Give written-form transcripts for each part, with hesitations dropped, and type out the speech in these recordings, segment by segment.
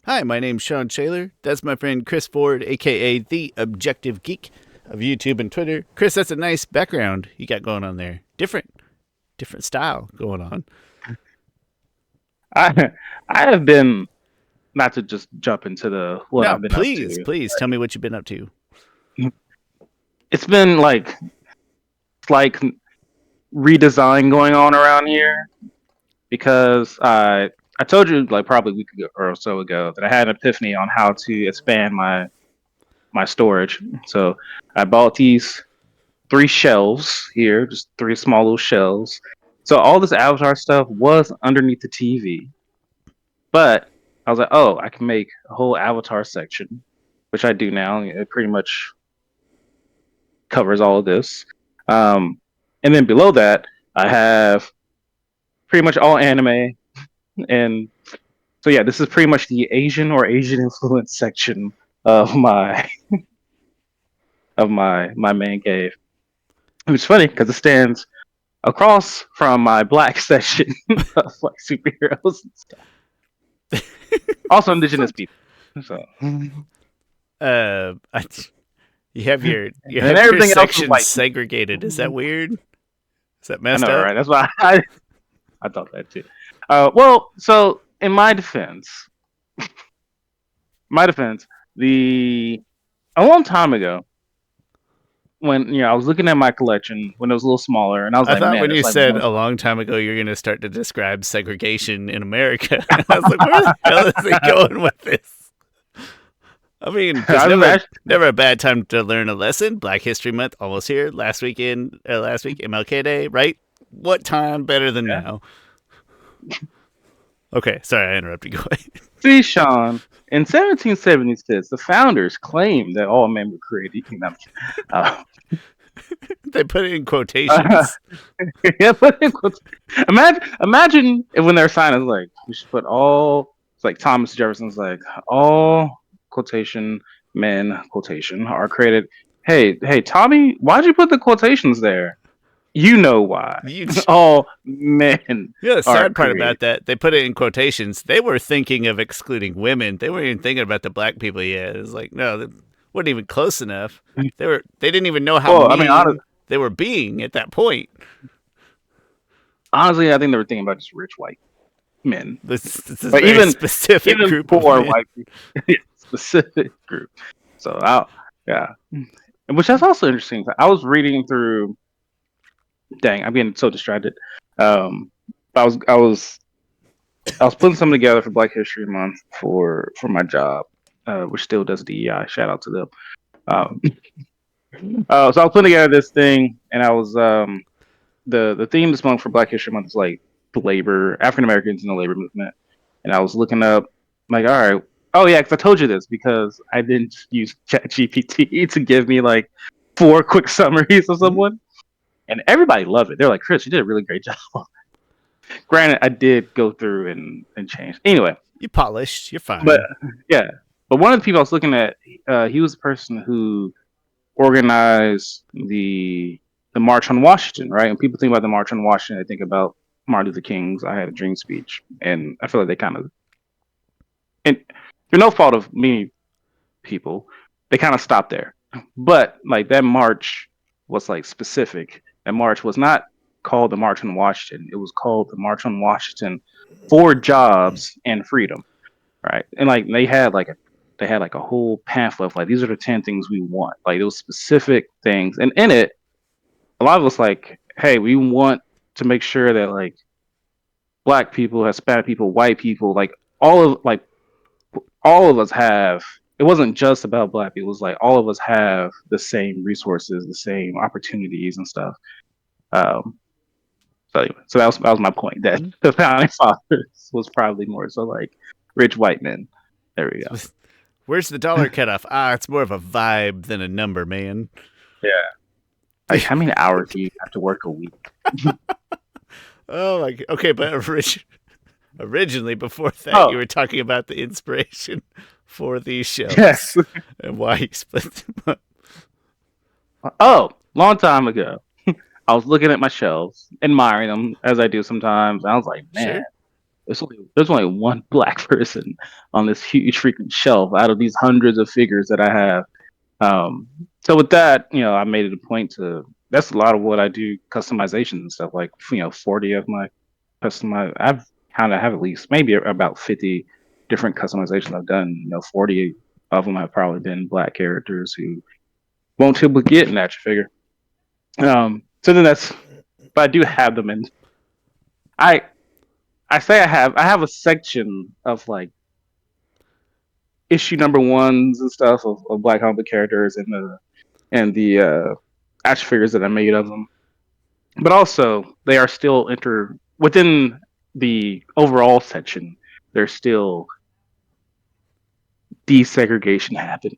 Hi, my name's Shawn Shaler. That's my friend Chris Ford, aka The Objective Geek of YouTube and Twitter. Chris, that's a nice background you got going on there. Different style going on. I I have been not to just jump into the what No, I've been up please, to. please tell me what you've been up to. It's been like redesign going on around here because I told you like probably a week ago or so ago that I had an epiphany on how to expand my storage. So I bought these three shelves here, just three small little shelves. So all this Avatar stuff was underneath the TV, but I was like, oh, I can make a whole Avatar section, which I do now. It pretty much covers all of this. Um, and then below that, I have pretty much all anime. And so, yeah, this is pretty much the Asian or Asian influence section of my man cave. It's funny because it stands across from my black section of like superheroes and stuff. Also indigenous people. So I, you have your you and have your everything else is section white. segregated. Is that weird? Is that I messed know, up? right? That's why I thought that too. Well, so in my defense, the a long time ago, when I was looking at my collection when it was a little smaller, and I was I like, thought man, when there's you like said one. a long time ago you're going to start to describe segregation in America. I was like, where the hell is he going with this? I mean, there's I was never a bad time to learn a lesson. Black History Month almost here. Last week MLK Day, right? What time better than yeah. now? Okay, sorry I interrupted. Go ahead. See, Shawn, in 1776, the founders claimed that all men were created equal. No, I'm kidding. They put it in Uh, quotations. yeah, but imagine if when their sign is like, we should put all. It's like Thomas Jefferson's like all quotation men quotation are created. Hey, Tommy, why'd you put the quotations there? You know why. You, All men the are sad part created. about that, they put it in quotations. They were thinking of excluding women. They weren't even thinking about the black people yet. It was like, no, they weren't even close enough. They didn't even know how Well, I mean, mean they were being at that point. honestly, I think they were thinking about just rich white men, This is a but very even specific even group of poor men. white people, specific group. So, yeah, and which that's also interesting. I was reading through. Dang, I'm getting so distracted. Um, I was putting something together for Black History Month for my job, which still does DEI. Shout out to them. Um, so I was putting together this thing, and I was the theme this month for Black History Month is like labor, African Americans in the labor movement, and I was looking up like, all right, oh yeah, because I told you this because I didn't use ChatGPT to give me like four quick summaries of Mhm. someone, and everybody loved it. They're like, Chris, you did a really great job. Granted, I did go through and change. Anyway, You polished. You're but fine. yeah, but one of the people I was looking at, he was the person who organized the March on Washington, right? And people think about the March on Washington, they think about Martin Luther King's "I Had a Dream" speech, and I feel like they kind of, and through no fault of many people, they kind of stopped there. But like that march was like specific. That march was not called the March on Washington. It was called the March on Washington for jobs and freedom, right? And like they had like a whole pamphlet of like these are the 10 things we want. Like those specific things, and in it, a lot of us like, hey, we want to make sure that like black people, Hispanic people, white people, like all of us have. It wasn't just about black people. It was like all of us have the same resources, the same opportunities and stuff. Um, so that was my point. That the founding fathers was probably more so like rich white men. There we go. Where's the dollar cutoff? It's more of a vibe than a number, man. Yeah. Like how many hours do you have to work a week? Oh my. Okay, but originally, before that, Oh, you were talking about the inspiration for these yes. shelves and why you split them up. Oh, long time ago. I was looking at my shelves, admiring them as I do sometimes. I was like, man, Sure. there's only one black person on this huge freaking shelf out of these hundreds of figures that I have. So with that, I made it a point to. That's a lot of what I do, customizations and stuff. Like 40 of my I've kind of have at least maybe about 50 different customizations I've done. 40 of them have probably been black characters who won't typically get an action figure. So then but I do have them, and I I say I have a section of like issue number ones and stuff of Black Comic characters and the action figures that I made of them. But also they are still within the overall section. There's still desegregation happening.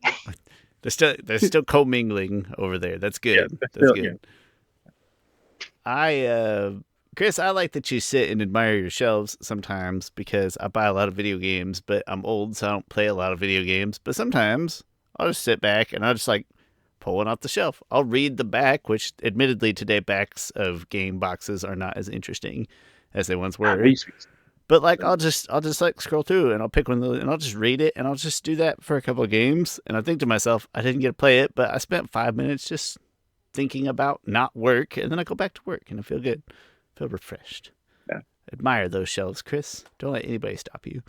They're still commingling over there. That's Yeah, good. That's still, yeah. good. Chris, I like that you sit and admire your shelves sometimes because I buy a lot of video games, but I'm old, so I don't play a lot of video games. But sometimes I'll just sit back and I'll just like pull one off the shelf. I'll read the back, which admittedly today backs of game boxes are not as interesting as they once were. But like I'll just like scroll through and I'll pick one of those and I'll just read it and I'll just do that for a couple of games and I think to myself, I didn't get to play it, but I spent 5 minutes just thinking about not work and then I go back to work and I feel good. I feel refreshed. Yeah. Admire those shelves, Chris. Don't let anybody stop you.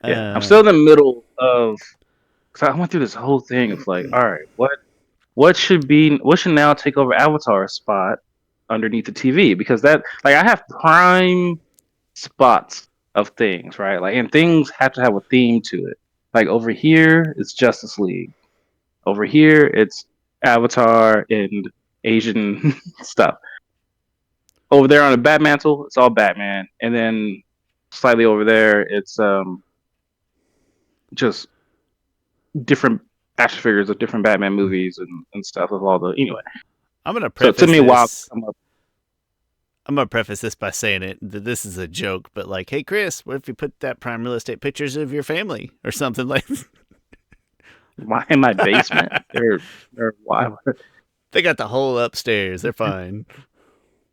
Yeah. I'm still in the middle of because I went through this whole thing of like, all right, what should now take over Avatar's spot underneath the TV? Because that like I have prime spots of things, right? Like and things have to have a theme to it. Like over here it's Justice League. Over here it's Avatar and Asian stuff. Over there on the Batmantle, it's all Batman. And then slightly over there it's just different action figures of different Batman movies and stuff of all the anyway. I'm gonna So it took preface me a while to this. come up. I'm gonna preface this by saying that this is a joke, but like, hey Chris, what if you put that prime real estate pictures of your family or something like? Why in my basement? They're why? They got the whole upstairs. They're fine.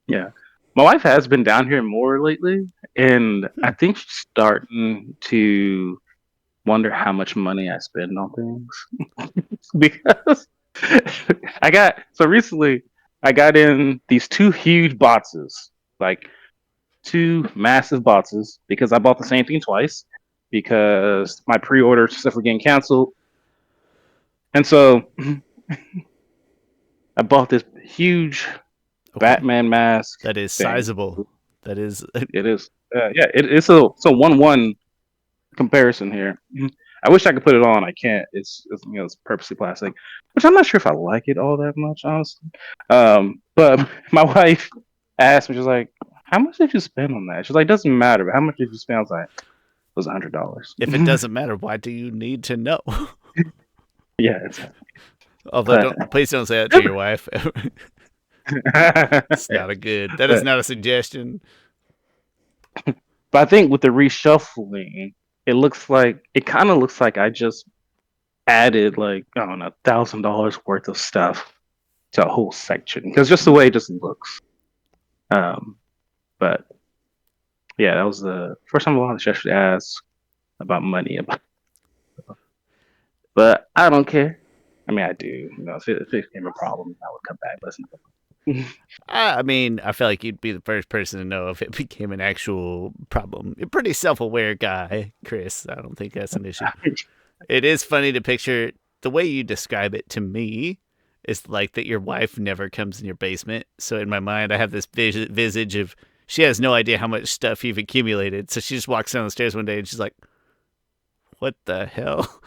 Yeah, my wife has been down here more lately, and I think she's starting to wonder how much money I spend on things because recently I got in these two huge boxes, like two massive boxes, because I bought the same thing twice because my pre-order stuff were getting canceled, and so I bought this huge Batman mask That is thing. sizable. That is. It is, it's a 1-1 comparison here. I wish I could put it on. I can't. It's purposely plastic, which I'm not sure if I like it all that much, honestly. But my wife asked me, she's like, "How much did you spend on that?" She's like, "Doesn't matter, but how much did you spend?" I was like, "It was $100." If it doesn't matter, why do you need to know? Yeah. Exactly. Although, please don't say that to your wife. It's not a good. That is not a suggestion. But I think with the reshuffling, it kind of looks like I just added like I don't know $1,000 worth of stuff to a whole section because just the way it just looks. But yeah, that was the first time I actually asked about money. But I don't care. I mean, I do. If it became a problem, I would come back. Listen. I mean, I feel like you'd be the first person to know if it became an actual problem. You're a pretty self-aware guy, Chris. I don't think that's an issue. It is funny to picture the way you describe it to me is like that your wife never comes in your basement. So in my mind, I have this visage of she has no idea how much stuff you've accumulated. So she just walks down the stairs one day and she's like, what the hell?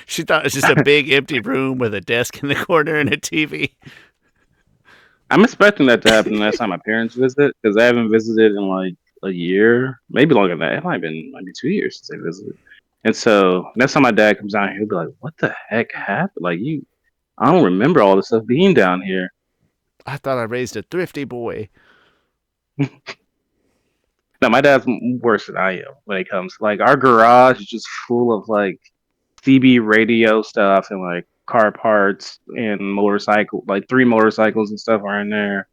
She thought it was just a big empty room with a desk in the corner and a TV. I'm expecting that to happen next time my parents visit because I haven't visited in like a year, maybe longer than that. It might have been maybe 2 years since they visited. And so next time my dad comes down here, he'll be like, "What the heck happened? Like I don't remember all this stuff being down here." I thought I raised a thrifty boy. No, my dad's worse than I am when it comes. Like our garage is just full of like CB radio stuff and like car parts and motorcycle, like 3 motorcycles and stuff are in there.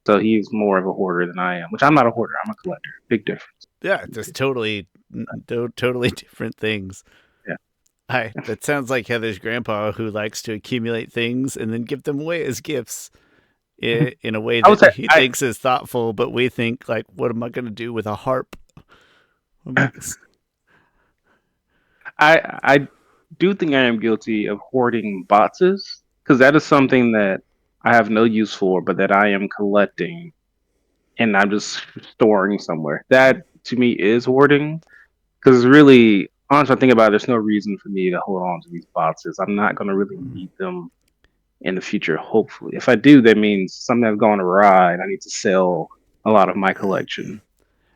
So he's more of a hoarder than I am, which I'm not a hoarder. I'm a collector. Big difference. Yeah, just totally different things. Yeah. Hi, that sounds like Heather's grandpa who likes to accumulate things and then give them away as gifts in a way I would that say he thinks is thoughtful, but we think like, what am I going to do with a harp? I do think I am guilty of hoarding boxes because that is something that I have no use for, but that I am collecting and I'm just storing somewhere. That to me is hoarding because really, honestly, I think about it, there's no reason for me to hold on to these boxes. I'm not going to really need them in the future, hopefully. If I do, that means something has gone awry and I need to sell a lot of my collection.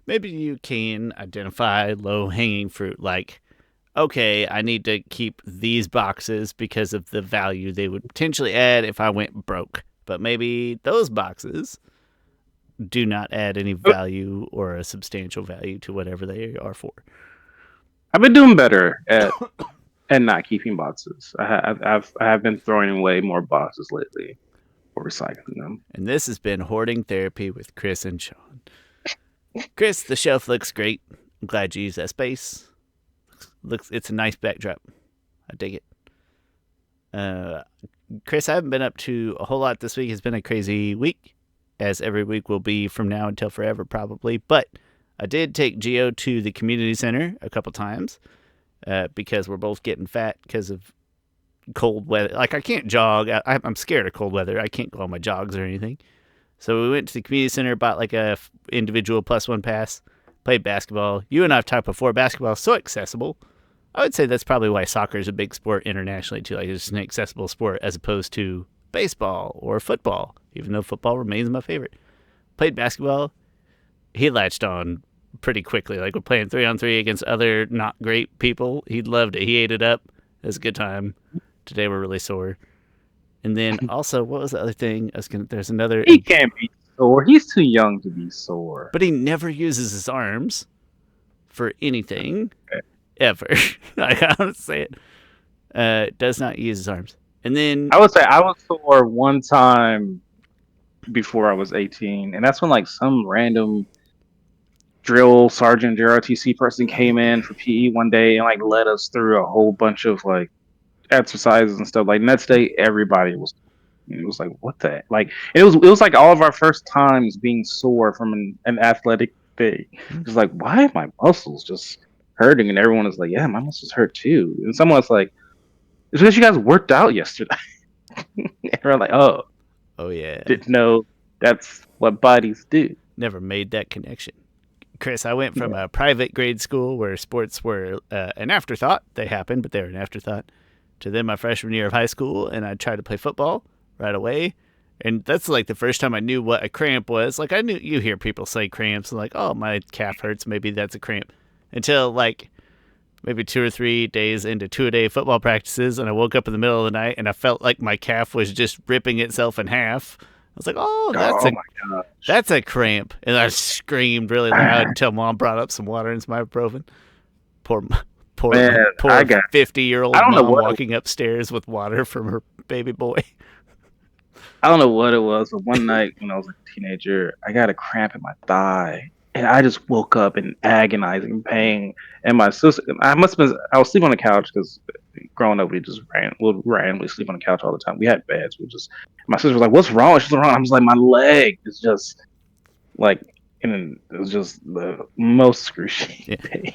Maybe you can identify low hanging fruit like, okay, I need to keep these boxes because of the value they would potentially add if I went broke. But maybe those boxes do not add any value or a substantial value to whatever they are for. I've been doing better at and not keeping boxes. I have been throwing away more boxes lately or recycling them. And this has been Hoarding Therapy with Chris and Shawn. Chris, the shelf looks great. I'm glad you used that space. It's a nice backdrop. I dig it. Chris, I haven't been up to a whole lot this week. It's been a crazy week, as every week will be from now until forever, probably. But I did take Geo to the community center a couple times because we're both getting fat because of cold weather. Like, I can't jog. I'm scared of cold weather. I can't go on my jogs or anything. So we went to the community center, bought like a individual +1 pass, played basketball. You and I have talked before. Basketball is so accessible. I would say that's probably why soccer is a big sport internationally too. Like, it's an accessible sport as opposed to baseball or football, even though football remains my favorite. Played basketball. He latched on pretty quickly. Like, we're playing 3-on-3 against other not great people. He loved it. He ate it up. It was a good time. Today we're really sore. And then also, what was the other thing? There's another. He can't be sore. He's too young to be sore. But he never uses his arms for anything. Okay. Ever. I gotta say it. Does not use his arms. And then I would say I was sore one time before I was 18, and that's when like some random drill sergeant JRTC person came in for PE one day and like led us through a whole bunch of like exercises and stuff. Like next day, everybody was. It was like what the like. It was like all of our first times being sore from an athletic thing. It was like why are my muscles just hurting? And everyone was like, yeah, my muscles hurt too. And someone was like, it's because you guys worked out yesterday. And we're like, oh yeah, didn't know that's what bodies do. never made that connection. Chris, I went from a private grade school where sports were an afterthought. They happened, but they were an afterthought. To then my freshman year of high school, and I tried to play football right away. And that's like the first time I knew what a cramp was. Like, I knew, you hear people say cramps and like, oh, my calf hurts, maybe that's a cramp. Until like maybe 2 or 3 days into 2-a-day football practices, and I woke up in the middle of the night and I felt like my calf was just ripping itself in half. I was like, oh, that's a cramp. And I screamed really loud until Mom brought up some water and some ibuprofen. Poor Man, 50-year-old mom walking upstairs with water from her baby boy. I don't know what it was, but one night when I was a teenager, I got a cramp in my thigh, and I just woke up in agonizing pain. And my sister, I was sleeping on the couch because growing up we just would randomly sleep on the couch all the time. We had beds. My sister was like, "What's wrong? She's wrong." I was like, "My leg is just like," and it was just the most excruciating pain.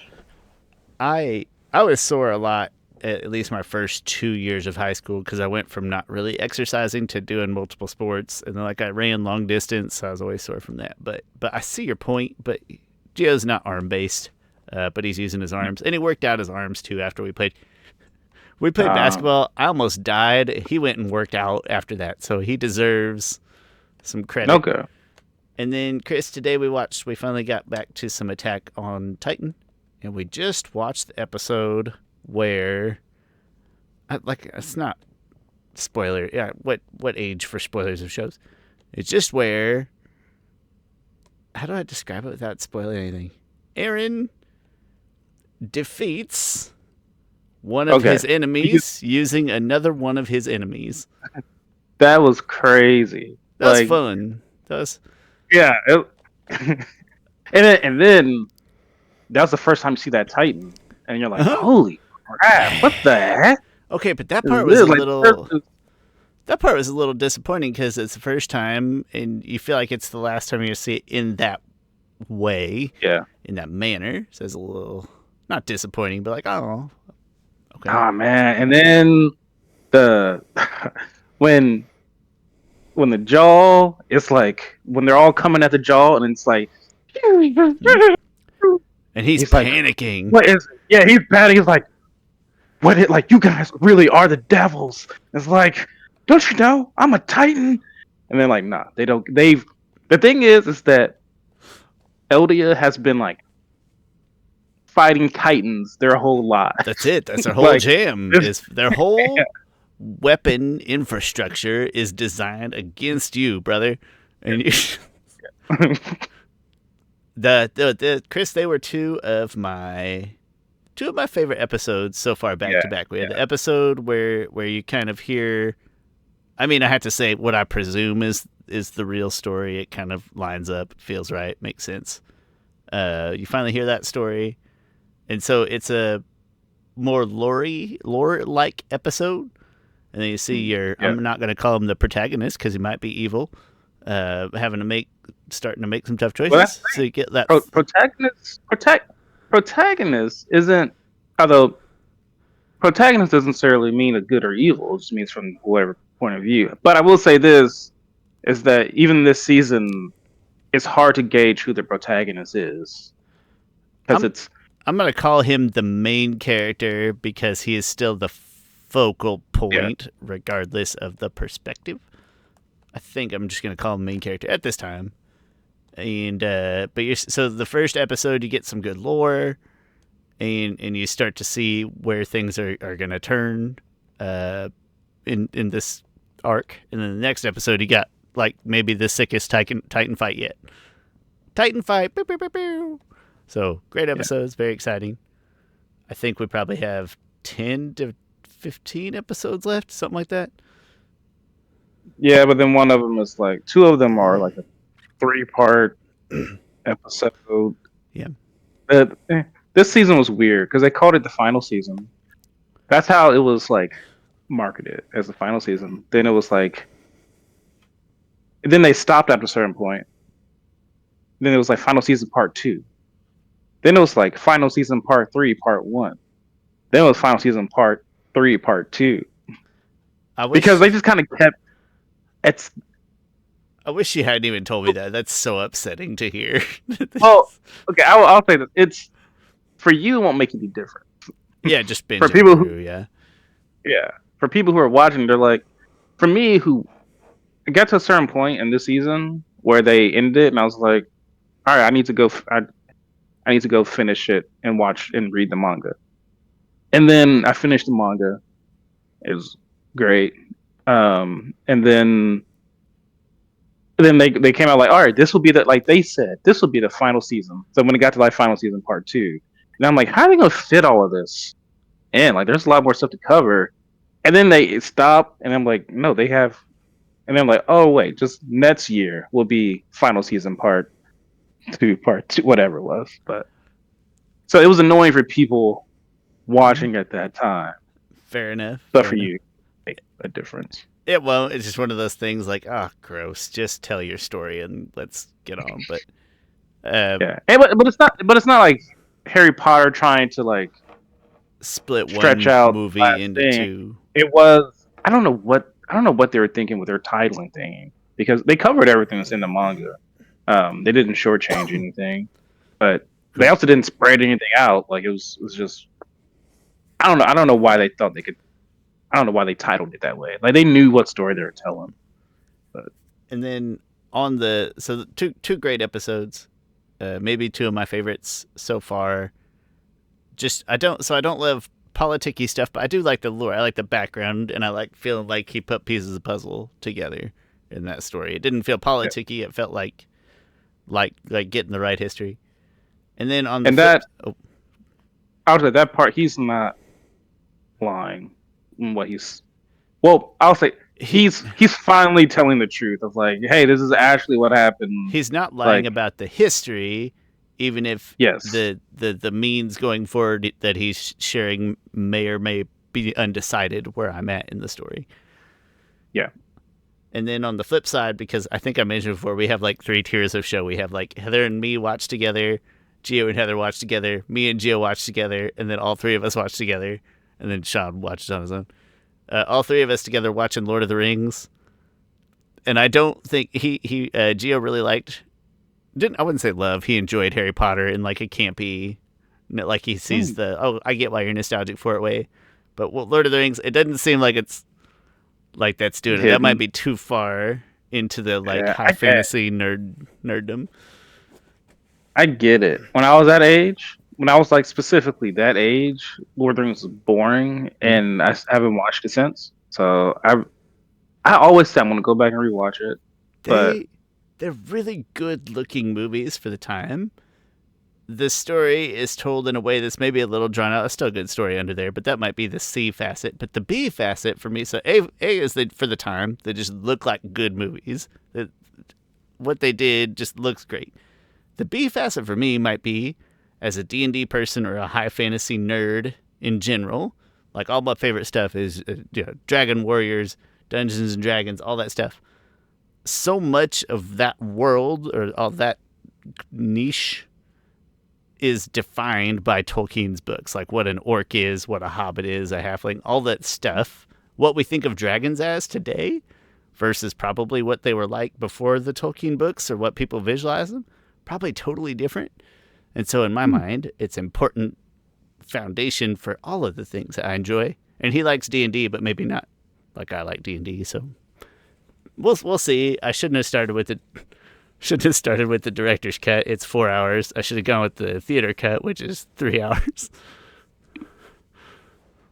I was sore a lot at least my first 2 years of high school because I went from not really exercising to doing multiple sports, and then like I ran long distance, so I was always sore from that. But I see your point. But Gio's not arm based, but he's using his arms, and he worked out his arms too after we played. We played basketball. I almost died. He went and worked out after that, so he deserves some credit. Okay. And then Chris, today we finally got back to some Attack on Titan, and we just watched the episode where, it's not spoiler. Yeah, what age for spoilers of shows? It's just where. How do I describe it without spoiling anything? Eren defeats one of his enemies using another one of his enemies. That was crazy. That was fun. Yeah. And then that was the first time you see that Titan, and you're like, holy crap, what the heck? Okay, but that part Is was this? a Like, little. That part was a little disappointing because it's the first time, and you feel like it's the last time you see it in that way, yeah. in that manner. So it's a little not disappointing, but like, oh, okay. Oh man, and then the when when the jaw, it's like when they're all coming at the jaw, and it's like, And he's he's like, panicking. what is it? Yeah, he's bad. He's like, what it like? You guys really are the devils. It's like, don't you know I'm a Titan? And they're like, nah, they don't. They've the thing is that Eldia has been like fighting Titans their whole lives. That's it. That's their whole Like, jam. this, Is their whole weapon infrastructure is designed against you, brother. And you, the Chris, they were two of my favorite episodes so far back to back. We had the episode where you kind of hear. I mean, I have to say what I presume is the real story. It kind of lines up, feels right, makes sense. You finally hear that story, and so it's a more lore like episode. And then you see your I'm not going to call him the protagonist because he might be evil, starting to make some tough choices. well, So you get that protagonist isn't, although protagonist doesn't necessarily mean a good or evil. It just means from whatever point of view. But I will say this is that even this season, it's hard to gauge who the protagonist is because I'm going to call him the main character because he is still the focal point, regardless of the perspective. I think I'm just going to call him main character at this time. And so the first episode, you get some good lore, and you start to see where things are going to turn in this arc. And then the next episode, you got like maybe the sickest Titan fight yet. Titan fight. Boop, boop, boop, boop. So great episodes, very exciting. I think we probably have 10 to 15 episodes left, something like that. Yeah, but then one of them is like, two of them are like a 3-part episode. Yeah. This season was weird because they called it the final season. That's how it was like marketed, as the final season. Then it was like, then they stopped after a certain point. Then it was like final season part 2. Then it was like final season part 3, part 1. Then it was final season part 3, part 2. Because they just kind of kept. I wish you hadn't even told me that. That's so upsetting to hear. Oh, okay. I'll say that it's for you. It won't make any difference. Yeah, just binge for people through, yeah. For people who are watching, they're like, for me, who got to a certain point in this season where they ended it, and I was like, all right, I need to go. I need to go finish it and watch and read the manga. And then I finished the manga. It was great. And then they came out like, all right, this will be like they said, this will be the final season. So when it got to like final season part 2, and I'm like, how are they gonna fit all of this in? Like, there's a lot more stuff to cover. And then they stop, and I'm like, no, they have. And then I'm like, oh wait, just next year will be final season part 2, whatever it was. But so it was annoying for people watching at that time. Fair enough. But for you, make a difference. It won't. It's just one of those things like, gross. Just tell your story and let's get on. But but it's not like Harry Potter trying to like split stretch one out movie into two. It was I don't know what they were thinking with their titling thing, because they covered everything that's in the manga. They didn't shortchange anything, but they also didn't spread anything out. Like it was just I don't know why they thought they could. I don't know why they titled it that way. Like they knew what story they were telling. But. And then two great episodes, maybe two of my favorites so far. I don't love politicky stuff, but I do like the lore. I like the background, and I like feeling like he put pieces of puzzle together in that story. It didn't feel politicky. It felt like getting the right history. And then on the I would say that part, he's not lying. What he's I'll say he's finally telling the truth of like, hey, this is actually what happened. He's not lying about the history. even if Yes. the means going forward that he's sharing may or may be undecided where I'm at in the story. Yeah. And then on the flip side, because I think I mentioned before, we have like 3 tiers of show. We have like Heather and me watch together, Gio and Heather watch together, me and Gio watch together, and then all 3 of us watch together, and then Shawn watches on his own. All 3 of us together watching Lord of the Rings. And I don't think Gio really liked, I wouldn't say love, he enjoyed Harry Potter in like a campy, like he sees I get why you're nostalgic for it way. But Lord of the Rings, it doesn't seem like it's like that's doing it. That might be too far into the like high fantasy nerddom. I get it. When I was that age, when I was like specifically that age, Lord of the Rings was boring, and I haven't watched it since. So I always say I'm gonna go back and rewatch it. They're really good looking movies for the time. The story is told in a way that's maybe a little drawn out. It's still a good story under there, but that might be the C facet. But the B facet for me, so A is for the time, they just look like good movies. What they did just looks great. The B facet for me might be, as a D&D person or a high fantasy nerd in general, like all my favorite stuff is Dragon Warriors, Dungeons and Dragons, all that stuff. So much of that world or all that niche is defined by Tolkien's books, like what an orc is, what a hobbit is, a halfling, all that stuff. What we think of dragons as today versus probably what they were like before the Tolkien books or what people visualize them, probably totally different. And so in my mind, it's important foundation for all of the things that I enjoy. And he likes D&D, but maybe not like I like D&D, so we'll see. I shouldn't have started with it. Should have started with the director's cut. It's 4 hours. I should have gone with the theater cut, which is 3 hours.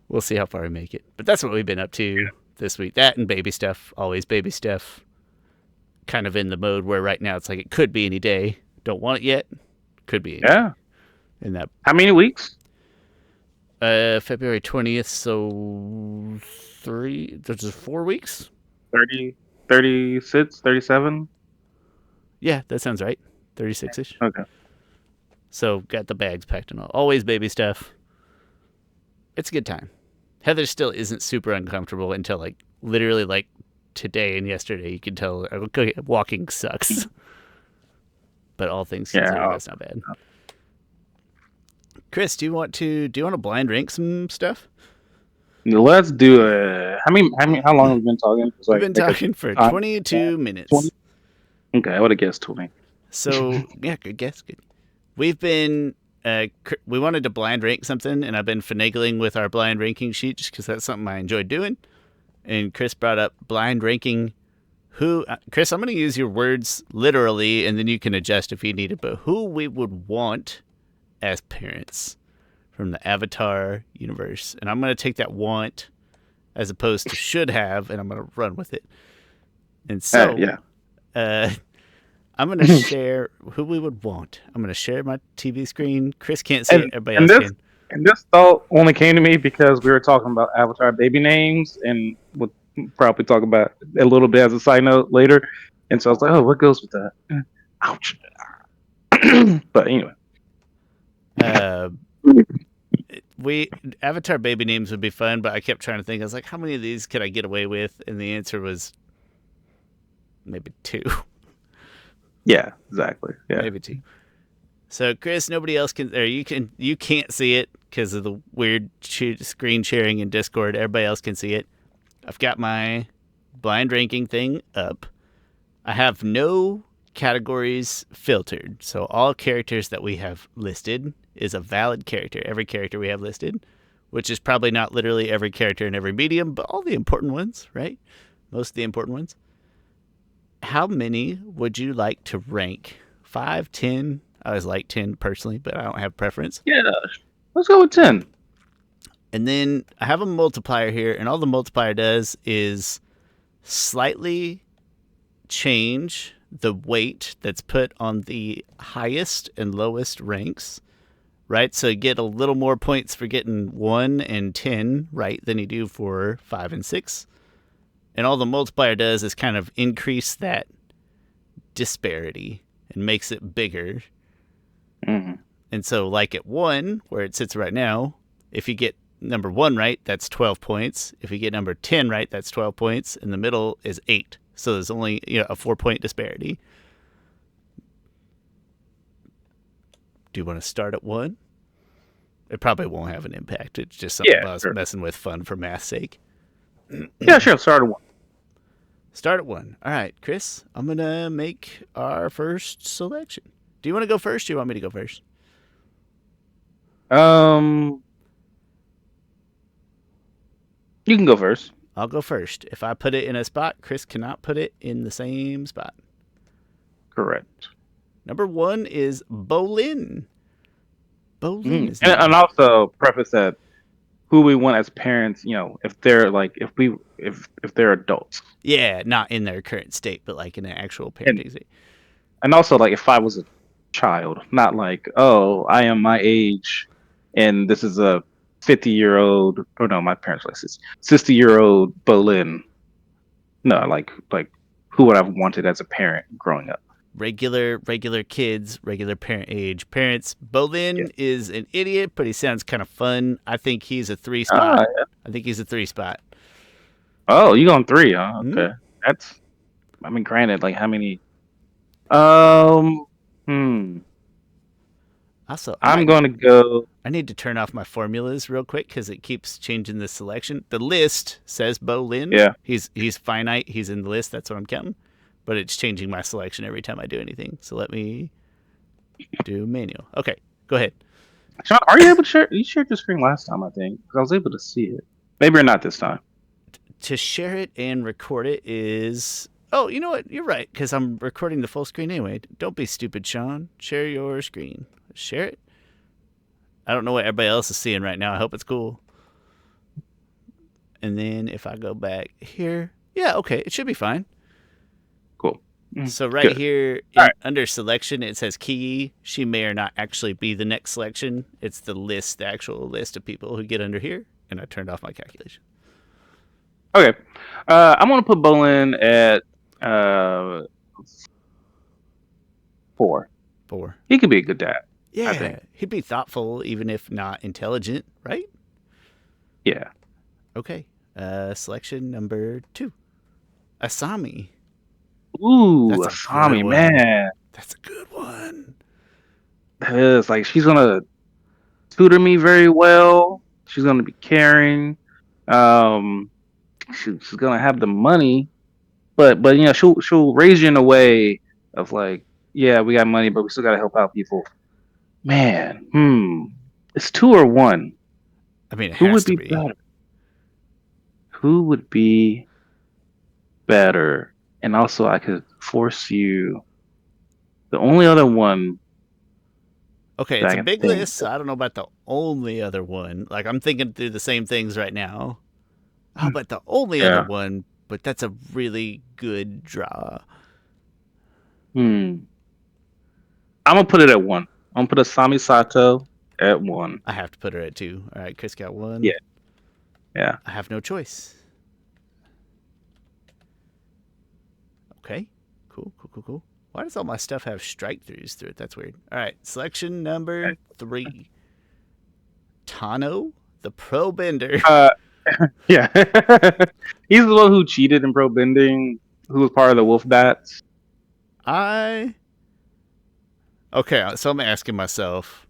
We'll see how far we make it. But that's what we've been up to this week. That and baby stuff. Always baby stuff. Kind of in the mode where right now it's like it could be any day. Don't want it yet. Could be. Yeah. In that. How many weeks? February 20th. So there's 4 weeks. 30, 36, 37. Yeah, that sounds right. 36-ish. Okay. So got the bags packed and all. Always baby stuff. It's a good time. Heather still isn't super uncomfortable until like literally like today and yesterday. You can tell walking sucks. But all things considered, that's not bad. Chris, do you want to blind rank some stuff? Let's do it. How long have we been talking? We've been talking for 22 minutes. 20? Okay, I would have guessed 20. So, yeah, good guess. Good. We've been, we wanted to blind rank something, and I've been finagling with our blind ranking sheet just because that's something I enjoy doing. And Chris brought up blind ranking Chris, I'm going to use your words literally, and then you can adjust if you need it, but who we would want as parents from the Avatar universe. And I'm going to take that want as opposed to should have, and I'm going to run with it. And so, I'm going to share who we would want. I'm going to share my TV screen. Chris can't see it. Everybody else can. And this thought only came to me because we were talking about Avatar baby names, and we'll probably talk about it a little bit as a side note later. And so I was like, oh, what goes with that? Ouch. But anyway. Avatar baby names would be fun, but I kept trying to think. I was like, how many of these could I get away with? And the answer was maybe 2. Yeah, exactly. Yeah, maybe 2. So Chris, nobody else can, or you can't see it because of the weird screen sharing in Discord. Everybody else can see it. I've got my blind ranking thing up. I have no categories filtered, so all characters that we have listed is a valid character. Every character we have listed, which is probably not literally every character in every medium, but all the important ones, right? Most of the important ones. How many would you like to rank? 5, 10? I always like 10 personally, but I don't have preference. Yeah, let's go with 10. And then I have a multiplier here, and all the multiplier does is slightly change the weight that's put on the highest and lowest ranks, right? So you get a little more points for getting 1 and 10 right than you do for 5 and 6. And all the multiplier does is kind of increase that disparity and makes it bigger. Mm-hmm. And so, like at 1, where it sits right now, if you get number 1 right, that's 12 points. If you get number 10 right, that's 12 points. In the middle is 8. So there's only a 4-point disparity. Do you want to start at 1? It probably won't have an impact. It's just something Yeah, about us sure. messing with fun for math's sake. Yeah, sure. Start at 1. Start at 1. All right, Chris, I'm going to make our first selection. Do you want to go first or do you want me to go first? You can go first. I'll go first. If I put it in a spot, Chris cannot put it in the same spot. Correct. Number 1 is Bolin. Bolin is And number. also preface that who we want as parents, if they're like if they're adults. Yeah, not in their current state, but like in an actual parenting state. And also like if I was a child, not like, oh, I am my age and this is a 50-year-old, or no, my parents were like 60-year-old Bolin. No, like who would I've wanted as a parent growing up? Regular kids, regular parent age. Parents, Yeah. Bolin is an idiot, but he sounds kind of fun. I think he's a 3 spot. Ah, I think he's a 3 spot. oh, you going 3, huh? Hmm? Okay. That's, I mean, granted, like how many? Um, hmm. Also, I'm going to go. I need to turn off my formulas real quick because it keeps changing the selection. The list says Bolin. Yeah. He's finite. He's in the list. That's what I'm counting. But it's changing my selection every time I do anything. So let me do manual. Okay, go ahead. Shawn, are you able to share? You shared your screen last time, I think, because I was able to see it. Maybe not this time. To share it and record it is. Oh, you know what? You're right because I'm recording the full screen anyway. Don't be stupid, Shawn. Share your screen. Share it. I don't know what everybody else is seeing right now. I hope it's cool. And then if I go back here, yeah, okay, it should be fine. Cool. So right Good. here All right. under selection, it says Key. She may or not actually be the next selection. It's the list, the actual list of people who get under here. And I turned off my calculation. Okay. I'm going to put Bolin at 4. 4. He could be a good dad. Yeah, I think. he'd be thoughtful, even if not intelligent, right? Yeah. Okay. Selection number 2, Asami. Ooh, That's a Asami, good one. man. That's a good one. It's like she's gonna tutor me very well. She's gonna be caring. She's gonna have the money, but she'll raise you in a way of like, yeah, we got money, but we still gotta help out people. Man, it's 2 or 1. I mean, it Who has would to be be. better? Who would be better? And also, I could force you. The only other one. Okay, That it's I a can big think. list, so I don't know about the only other one. Like, I'm thinking through the same things right now. How about the only other Yeah. one? But that's a really good draw. I'm gonna put it at 1. I'm gonna put Asami Sato at 1. I have to put her at 2. All right, Chris got 1. Yeah. Yeah. I have no choice. Okay. Cool. Why does all my stuff have strike throughs through it? That's weird. All right, selection number 3. Tano, the pro bender. Yeah. He's the one who cheated in pro bending, who was part of the Wolf Bats. Okay, so I'm asking myself,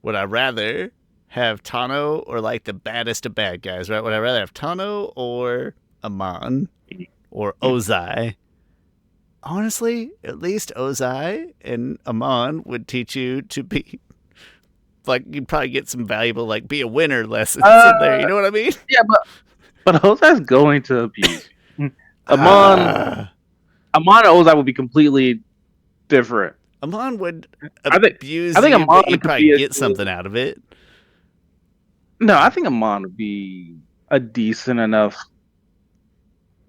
would I rather have Tano or like the baddest of bad guys, right? Would I rather have Tano or Amon or Ozai? Honestly, at least Ozai and Amon would teach you to be like, you'd probably get some valuable like be a winner lessons in there. You know what I mean? Yeah, but Ozai's going to abuse you. Amon and Ozai would be completely different. Amon would I think abuse Amon you, but you'd could probably be get something out of it. No, I think Amon would be a decent enough.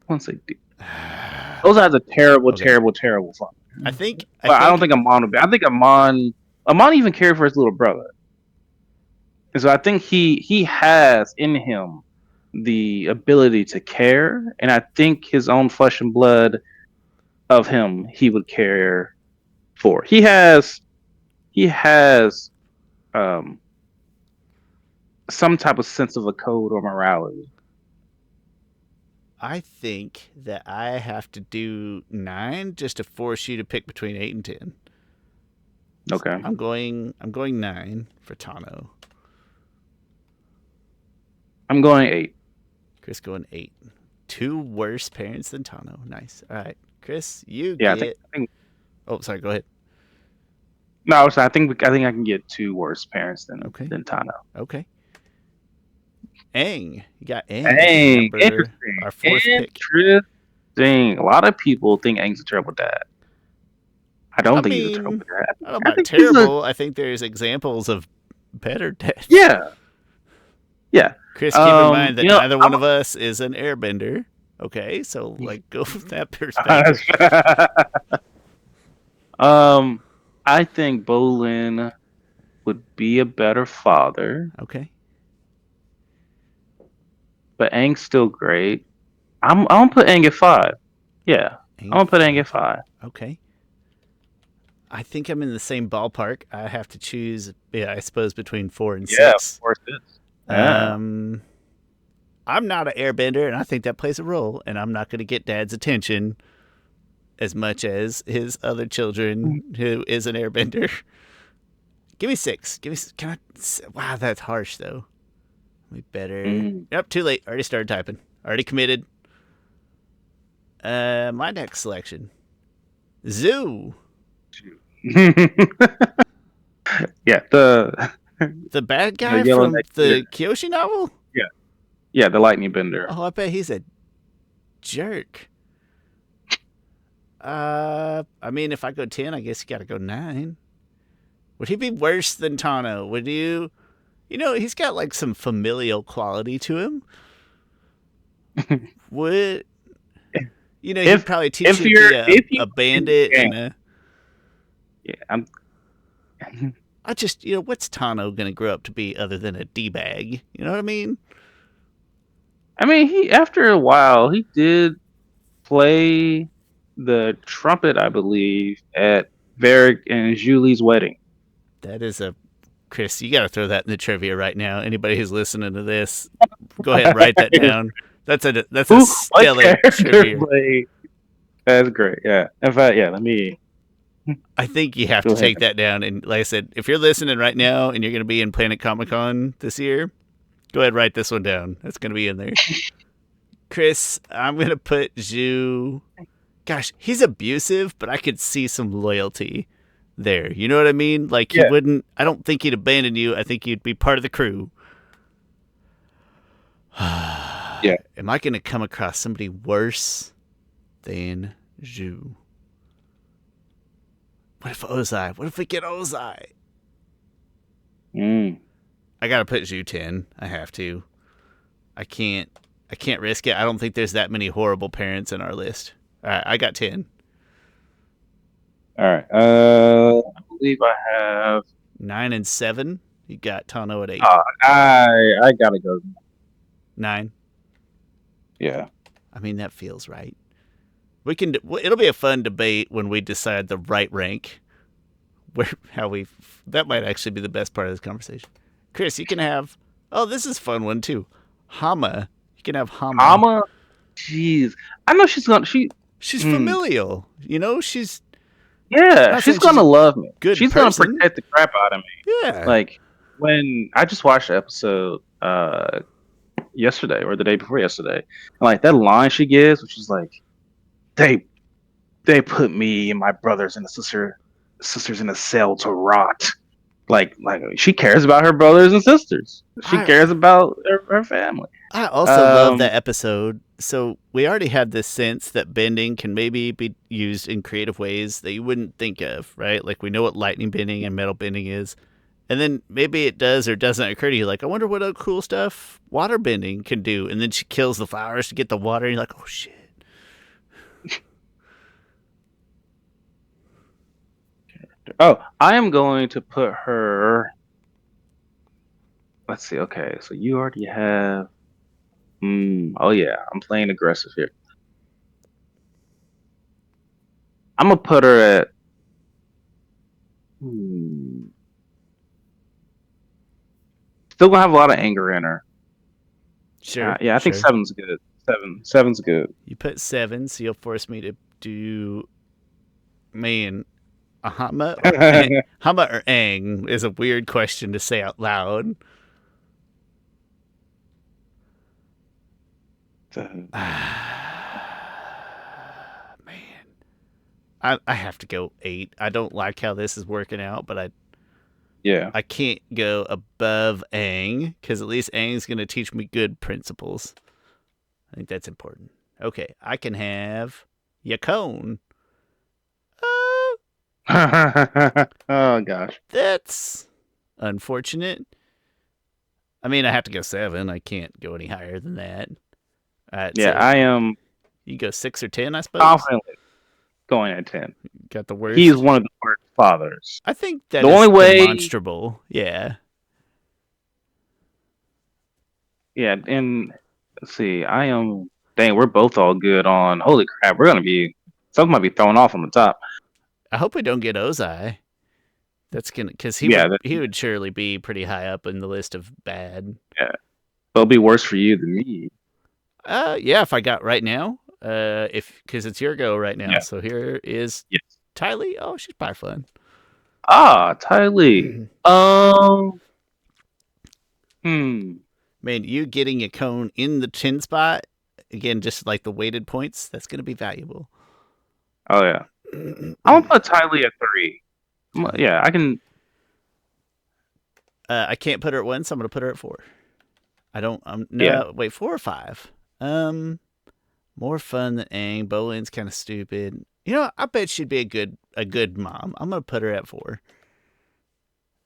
I won't say Ozai has a terrible father. I think I don't think Amon would be. I think Amon even cared for his little brother. And so I think he has in him the ability to care, and I think his own flesh and blood of him he would care for. He has he has um some type of sense of a code or morality. I think that I have to do 9 just to force you to pick between 8 and 10. So Okay. I'm going 9 for Tano. I'm going 8. Chris going 8. 2 worse parents than Tano. Nice. All right, Chris, you Yeah, get. I think Oh, sorry. Go ahead. no, so I think I can get 2 worse parents Okay. than Tano. Okay. Aang. You got Aang as Dang, our interesting. fourth pick. Interesting. A lot of people think Aang's a terrible dad. I I don't think he's a terrible mean, dad. I don't know I about think he's a terrible. I think there's examples of better dads. yeah, yeah. Chris, keep in mind that You know, neither one of us is an airbender. Okay, so like go from that perspective. um, I think Bolin would be a better father, Okay. but Aang's still great. I'm gonna put Aang at 5. Yeah, I'm Aang gonna put Aang at 5. 5. Okay. I think I'm in the same ballpark. I have to choose, yeah, I suppose between 4 and Yeah, of 6. course it is. Yeah. Um, I'm not an airbender, and I think that plays a role. And I'm not going to get Dad's attention as much as his other children, who is an airbender. Give me 6. Give me. Can I? Wow, that's harsh though. We better. Mm. Yep, too late. Already started typing. Already committed. My next selection, Zoo. Yeah, The bad the guy yellow from neck. Yeah, the Kyoshi novel? yeah, yeah, the lightning bender. Oh, I bet he's a jerk. I mean, if I go 10, I guess you gotta go 9. Would he be worse than Tano? Would you? You know, he's got like some familial quality to him. Would you know? He'd if probably teach if you to you're be if you a play this bandit game, and a. yeah, I'm. I just, you know, what's Tano gonna grow up to be other than a d bag? You know what I mean? I mean, he after a while he did play the trumpet, I believe, at Varric and Julie's wedding. That is a Chris. You gotta throw that in the trivia right now. Anybody who's listening to this, go ahead and write that down. That's a What stellar character trivia. played? That's great. Yeah. In fact, yeah. Let me I think you have go to ahead. take that down. And like I said, if you're listening right now and you're going to be in Planet Comic Con this year, go ahead and write this one down. That's going to be in there. Chris, I'm going to put Zhu. Gosh, he's abusive, but I could see some loyalty there. You know what I mean? Like he Yeah. wouldn't. I don't think he'd abandon you. I think he'd be part of the crew. Yeah. Am I going to come across somebody worse than Zhu? What if Ozai? What if we get Ozai? Mm. I gotta put Zhu 10. I have to. I can't risk it. I don't think there's that many horrible parents in our list. All right, I got 10. All right. I believe I have. 9 and 7. You got Tano at 8. I gotta go. 9. Yeah. I mean, that feels right. We can. It'll be a fun debate when we decide the right rank. That might actually be the best part of this conversation. Chris, you can have. Oh, this is a fun one too. Hama. You can have Hama. Ama. Jeez. I know she's gonna. She's familial. You know, she's Yeah, she's gonna love me. good She's person. gonna protect the crap out of me. Yeah. Like when I just watched the episode yesterday or the day before yesterday, and like that line she gives, which is like, they put me and my brothers and sisters in a cell to rot. Like she cares about her brothers and sisters. She cares about her family. I also love that episode. So we already have this sense that bending can maybe be used in creative ways that you wouldn't think of, right? Like we know what lightning bending and metal bending is. And then maybe it does or doesn't occur to you. Like, I wonder what other cool stuff water bending can do. And then she kills the flowers to get the water. And you're like, oh, shit. Oh, I am going to put her. Let's see. Okay, so you already have. Oh yeah, I'm playing aggressive here. I'm gonna put her at. Still gonna have a lot of anger in her. Sure, Yeah, I think sure. seven's good. Seven's good. You put 7, so you'll force me to do, man, a Hama or Aang is a weird question to say out loud. Man, I have to go 8. I don't like how this is working out, but Yeah. I can't go above Aang because at least Aang's going to teach me good principles. I think that's important. Okay, I can have Yakone. Oh gosh. That's unfortunate. I mean, I have to go 7. I can't go any higher than that. I'd Yeah, say I am you go 6 or 10, I suppose. confidently going at 10. Got the He's worst. one of the worst fathers. I think The that only is way, demonstrable. Yeah. yeah, and let's see, I am. Dang, we're both all good on. Holy crap, we're gonna be. Something might be thrown off on the top. I hope we don't get Ozai. That's gonna because he Yeah, would he would surely be pretty high up in the list of bad. yeah. It'll be worse for you than me. Yeah, if I got right now, if because it's your go right now. Yeah. So here is Yes. Tylee. Oh, she's probably fun. Ah, Ty Lee. Hmm. Man, you getting a cone in the 10 spot again, just like the weighted points. That's gonna be valuable. Oh yeah. I'm gonna put Ty Lee at 3. Tylee. Yeah, I can. I can't put her at 1, so I'm gonna put her at 4. I don't. Yeah. No. Wait, 4 or 5. More fun than Aang. Bolin's kind of stupid. You know, I bet she'd be a good mom. I'm gonna put her at 4.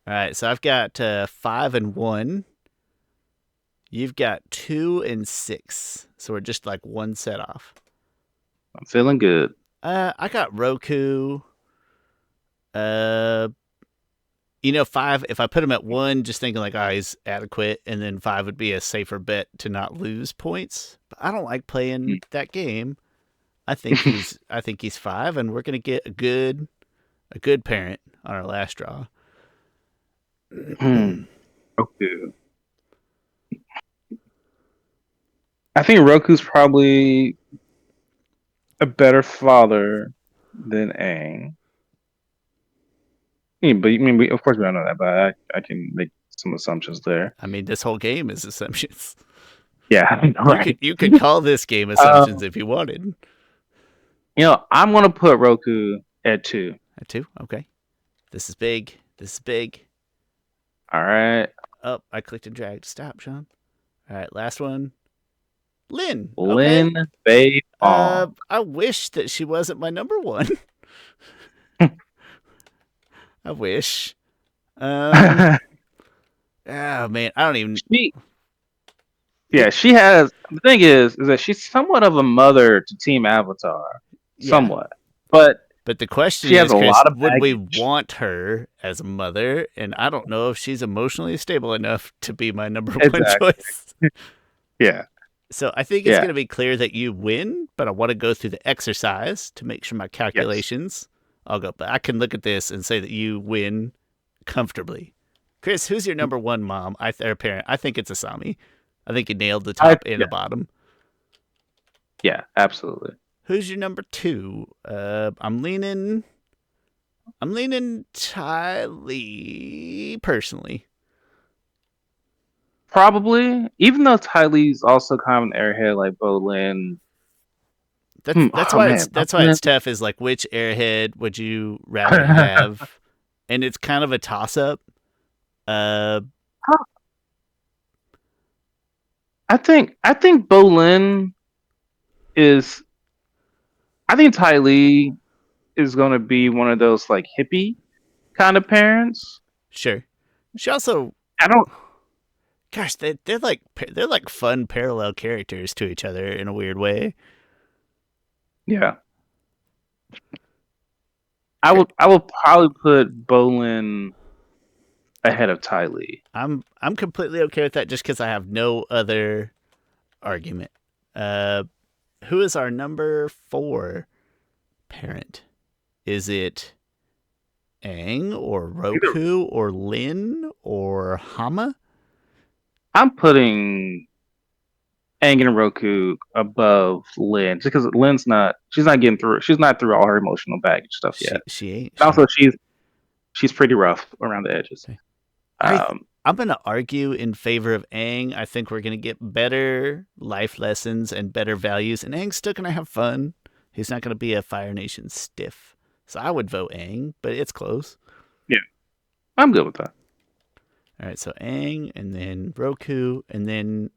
All right, so I've got 5 and 1. You've got 2 and 6. So we're just like one set off. I'm feeling good. I got Roku. Uh, 5. If I put him at 1, just thinking like, oh, he's adequate, and then 5 would be a safer bet to not lose points. But I don't like playing that game. I think he's 5, and we're gonna get a good parent on our last draw. Roku. I think Roku's probably a better father than Aang. Of course we don't know that, but I can make some assumptions there. I mean, this whole game is assumptions. Yeah, right. You could call this game assumptions if you wanted. I'm gonna put Roku at 2. At 2, okay. This is big. All right. Oh, I clicked and dragged. Stop, Shawn. All right, last one. Lynn. Okay. Lin Bei Fong. I wish that she wasn't my number 1. I wish. Oh man, I don't even. She has. The thing is that she's somewhat of a mother to Team Avatar, somewhat. But the question she has is, a Chris, lot of would we baggage. want her as a mother? And I don't know if she's emotionally stable enough to be my number 1 Exactly. choice. Yeah. So I think it's going to be clear that you win, but I want to go through the exercise to make sure my calculations. I'll go, but I can look at this and say that you win comfortably. Chris, who's your number 1 mom or parent? I think it's Asami. I think you nailed the top and the bottom. Yeah, absolutely. Who's your number 2? I'm leaning Tylee personally. Probably, even though Ty Lee's also kind of an airhead like Bolin. That's why it's tough. Is like, which airhead would you rather have? And it's kind of a toss up. I think Bolin is. I think Ty Lee is going to be one of those like hippie kind of parents. Sure. She also. I don't. Gosh, they're like fun parallel characters to each other in a weird way. Yeah. I would probably put Bolin ahead of Ty Lee. I'm completely okay with that just because I have no other argument. Who is our number 4 parent? Is it Aang or Roku or Lin or Hama? I'm putting Aang and Roku above Lin just because she's not getting through. She's not through all her emotional baggage stuff yet. She ain't. And She. also, she's pretty rough around the edges. I Um, I'm gonna argue in favor of Aang. I think we're gonna get better life lessons and better values, and Aang's still gonna have fun. He's not gonna be a Fire Nation stiff. So I would vote Aang, but it's close. yeah, I'm good with that. All right, so Aang, and then Roku, and then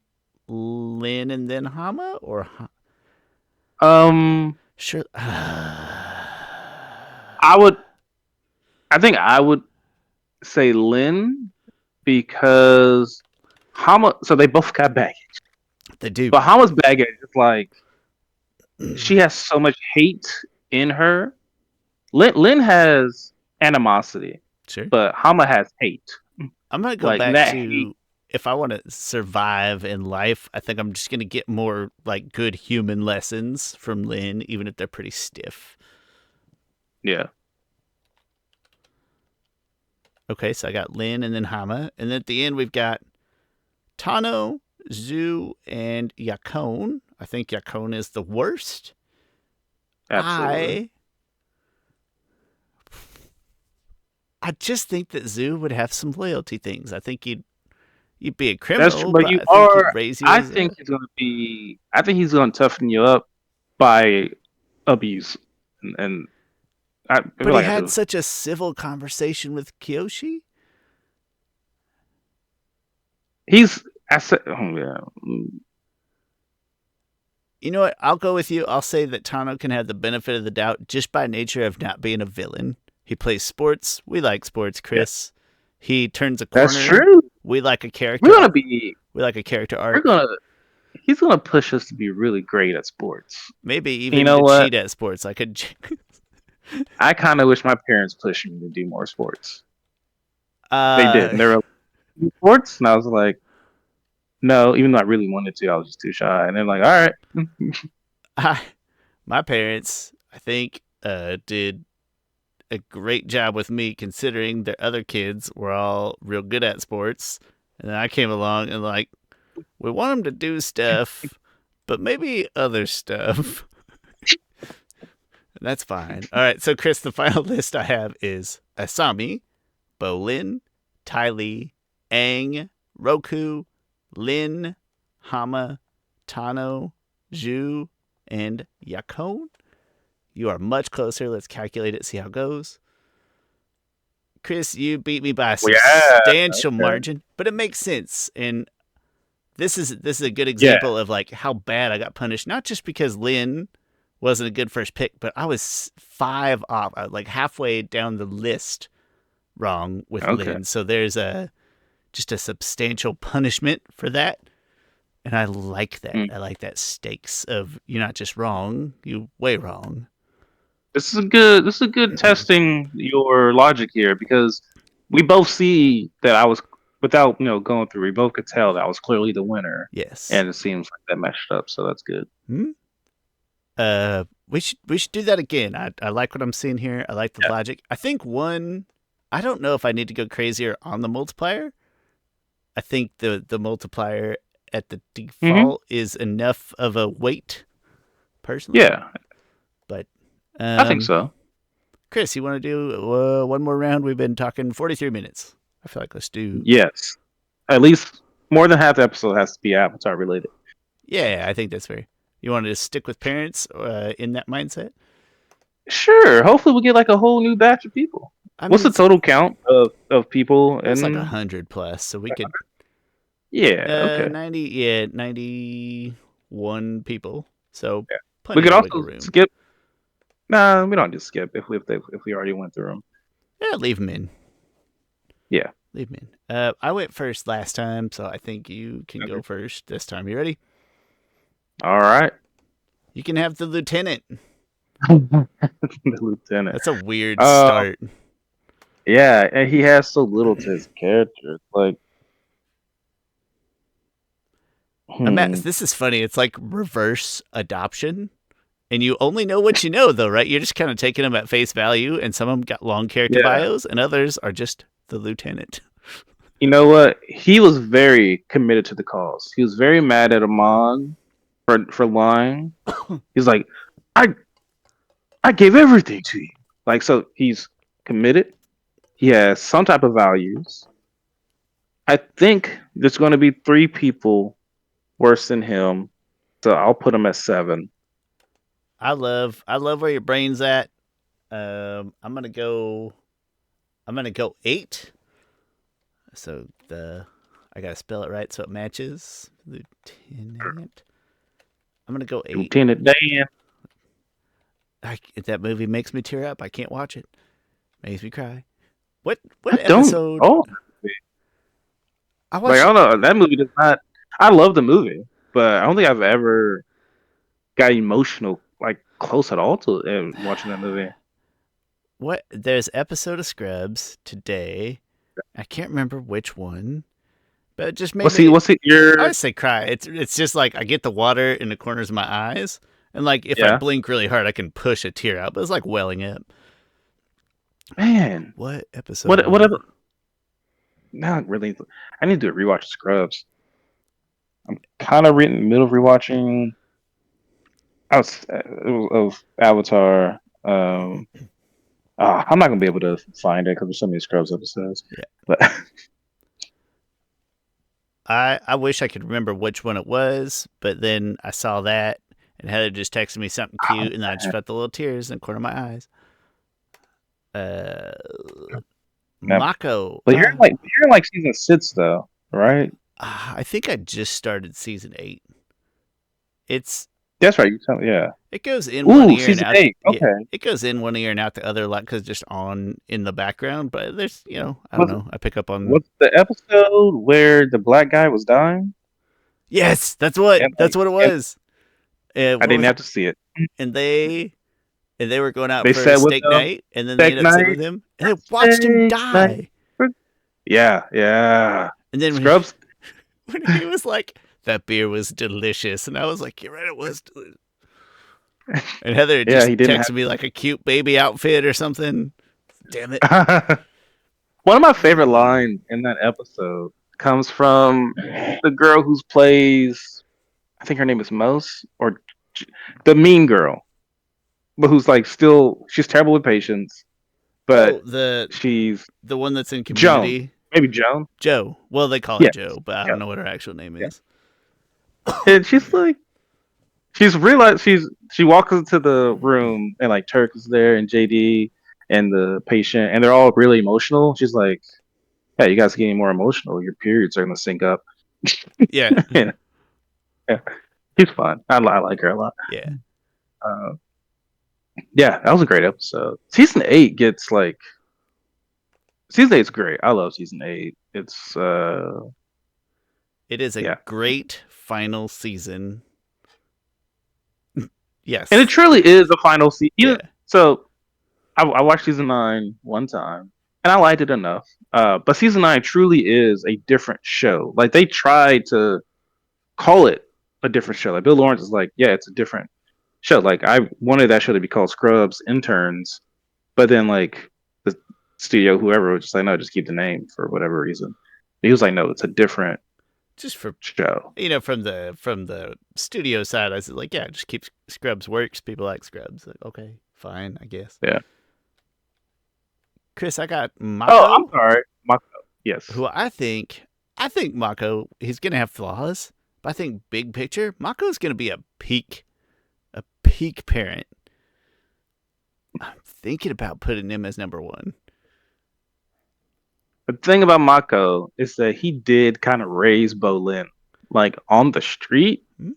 Lin, and then Hama, or Um, sure. I would. I think I would say Lin because Hama. So they both got baggage, They do. but Hama's baggage is like she has so much hate in her. Lin has animosity, Sure. but Hama has hate. I'm gonna go Like back that hate. to if I want to survive in life. I think I'm just gonna get more like good human lessons from Lin, even if they're pretty stiff. Yeah. Okay, so I got Lin and then Hama, and then at the end we've got Tano, Zhu, and Yakone. I think Yakone is the worst. Absolutely. I just think that Zhu would have some loyalty things. I think you'd be a That's true, criminal, but but you I think he'd are. raise you I as think a. he's gonna be. I think he's gonna toughen you up by abuse, and I feel But he like I had do. such a civil conversation with Kyoshi. He's. I said. Oh yeah. You know what? I'll go with you. I'll say that Tano can have the benefit of the doubt just by nature of not being a villain. He plays sports. We like sports, Yeah. Chris. He turns a That's corner. true. We like a We're character. gonna be. We like a character We're arc. gonna. He's gonna push us to be really great at sports. Maybe You even know to what? cheat at sports. Like a. I kind of wish my parents pushed me to do more sports. They uh, didn't. They were like, sports, and I was like, no. Even though I really wanted to, I was just too shy. And they're like, all right. my parents, I think, did a great job with me considering their other kids were all real good at sports. And then I came along and like, we want them to do stuff, but maybe other stuff. That's fine. All right. So, Chris, the final list I have is Asami, Bolin, Ty Lee, Aang, Roku, Lin, Hama, Tano, Zhu, and Yakone. You are much closer. Let's calculate it, see how it goes. Chris, you beat me by a Well, yeah. substantial Okay. margin, but it makes sense. And this is a good Yeah. example of like how bad I got punished. Not just because Lin wasn't a good first pick, but I was 5 off, like halfway down the list wrong with Okay. Lin. So there's just a substantial punishment for that. And I like that. I like that stakes of you're not just wrong, you way wrong. This is a good testing your logic here because we both see that I was without going through. We both could tell that I was clearly the winner, Yes. and it seems like that matched up. So that's good. We should do that again. I like what I'm seeing here. I like the logic. I think I don't know if I need to go crazier on the multiplier. I think the multiplier at the default is enough of a weight, personally. Yeah, but I think so. Chris, you want to do one more round? We've been talking 43 minutes. I feel like let's do. Yes, at least more than half the episode has to be Avatar related. Yeah, I think that's fair. You want to just stick with parents in that mindset? Sure. Hopefully, we get like a whole new batch of people. What's the total count of people? It's like 100 plus, so we could. Yeah. Okay. 90. Yeah, 91 people. So We could also room. skip. Nah, we don't just skip if we already went through them. Yeah, leave them in. Yeah, leave them in. I went first last time, so I think you can go first this time. You ready? All right. You can have the lieutenant. The lieutenant. That's a weird start. Yeah, and he has so little to his character. Like, this is funny. It's like reverse adoption. And you only know what you know, though, right? You're just kind of taking them at face value, and some of them got long character bios, and others are just the lieutenant. You know what? He was very committed to the cause. He was very mad at Amon for lying. He's like, I I gave everything to you. Like, so he's committed. He has some type of values. I think there's going to be three people worse than him, so I'll put him at 7. I love where your brain's at. I'm gonna go. I'm gonna go 8. So I gotta spell it right so it matches. Lieutenant. I'm gonna go 8. Lieutenant Dan. That movie makes me tear up. I can't watch it. Makes me cry. What I don't. episode? Oh, I like watched. I don't know. That movie does not. I love the movie, but I don't think I've ever got emotional like close at all to watching that movie. What there's episode of Scrubs today. I can't remember which one, but it just made What's he? me. What's he? I Your would say cry. It's just like I get the water in the corners of my eyes, and like if I yeah, blink really hard, I can push a tear out. But it's like welling up. man. What episode What? was it? Whatever. Not really. I need to rewatch Scrubs. I'm kind of in the middle of rewatching. Of Avatar. I'm not gonna be able to find it because there's so many Scrubs episodes. Yeah, But I wish I could remember which one it was, but then I saw that, and Heather just texted me something cute, and then I just felt the little tears in the corner of my eyes. Uh, no. Mako. But you're in like season 6 though, right? I think I just started season 8. It's That's right. You tell me. Yeah. it goes in one Ooh, ear and season out. 8. Yeah, Okay. it goes in one ear and out the other, like because just on in the background. But there's I don't What's know. I pick up on. what's the episode where the black guy was dying? Yes, And that's like, what it and was. I What didn't was have it? to see it. And they were going out They for a said with steak them night, and then they steak ended up sitting night, with him, and they watched him steak night. die. Yeah, yeah. And then Scrubs. when he was like, "That beer was delicious," and I was like, "You're right, it was delicious." And Heather Yeah, just he didn't texted me like a cute baby outfit or something. Damn it. have. One of my favorite lines in that episode comes from the girl who plays. I think her name is Mose or the mean girl, but who's like still she's terrible with patience, Oh, but the she's the one that's in Joan. Community. Maybe Joan. Joe. Well, they call her Yeah, Joe, but I yeah, don't know what her actual name yeah. is. And she's like, she's realized she walks into the room and like Turk is there and JD and the patient and they're all really emotional. She's like, "Yeah, you guys are getting more emotional. Your periods are gonna sync up." Yeah. Yeah, yeah. She's fun. I like her a lot. Yeah. Uh, yeah, that was a great episode. Season 8 gets like season 8's great. I love season 8. It's It is a yeah, great final season. Yes. and it truly is the final season. Yeah. So I watched season 9 one time, and I liked it enough. But season 9 truly is a different show. Like they tried to call it a different show. Like Bill Lawrence is like, yeah, it's a different show. Like I wanted that show to be called Scrubs Interns, but then like the studio, whoever was just like, no, just keep the name for whatever reason. He was like, no, it's a different Just for show. from the studio side, I was like, yeah, just keep Scrubs works. People like Scrubs. Like, okay, fine, I guess. Yeah. Chris, I got Oh, Mako, I'm sorry, Mako. Yes. who I think Mako, he's gonna have flaws, but I think big picture, Mako's gonna be a peak parent. I'm thinking about putting him as number 1. The thing about Mako is that he did kind of raise Bolin, like on the street, Hmm?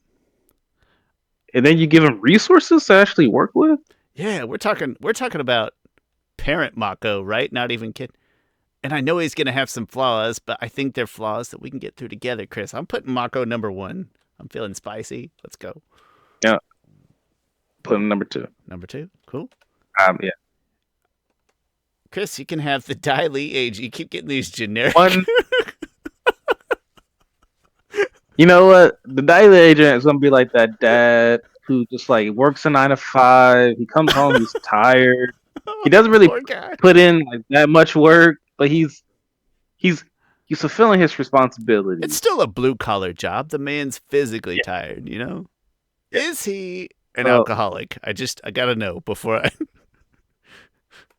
and then you give him resources to actually work with. Yeah, we're talking about parent Mako, right? Not even kid. And I know he's gonna have some flaws, but I think they're flaws that we can get through together, Chris. I'm putting Mako number 1. I'm feeling spicy. Let's go. Yeah, put him number 2. Number 2. Cool. Yeah. Chris, you can have the Dai Li age. You keep getting these generic. One. You know what? The daily agent is gonna be like that dad who just like works a 9 to 5. He comes home, he's tired. He doesn't really Poor guy. put in like that much work, but he's He's fulfilling his It's responsibilities. still a blue collar job. The man's physically Yeah, tired, you know? yeah. Is he an So alcoholic? I gotta know before I.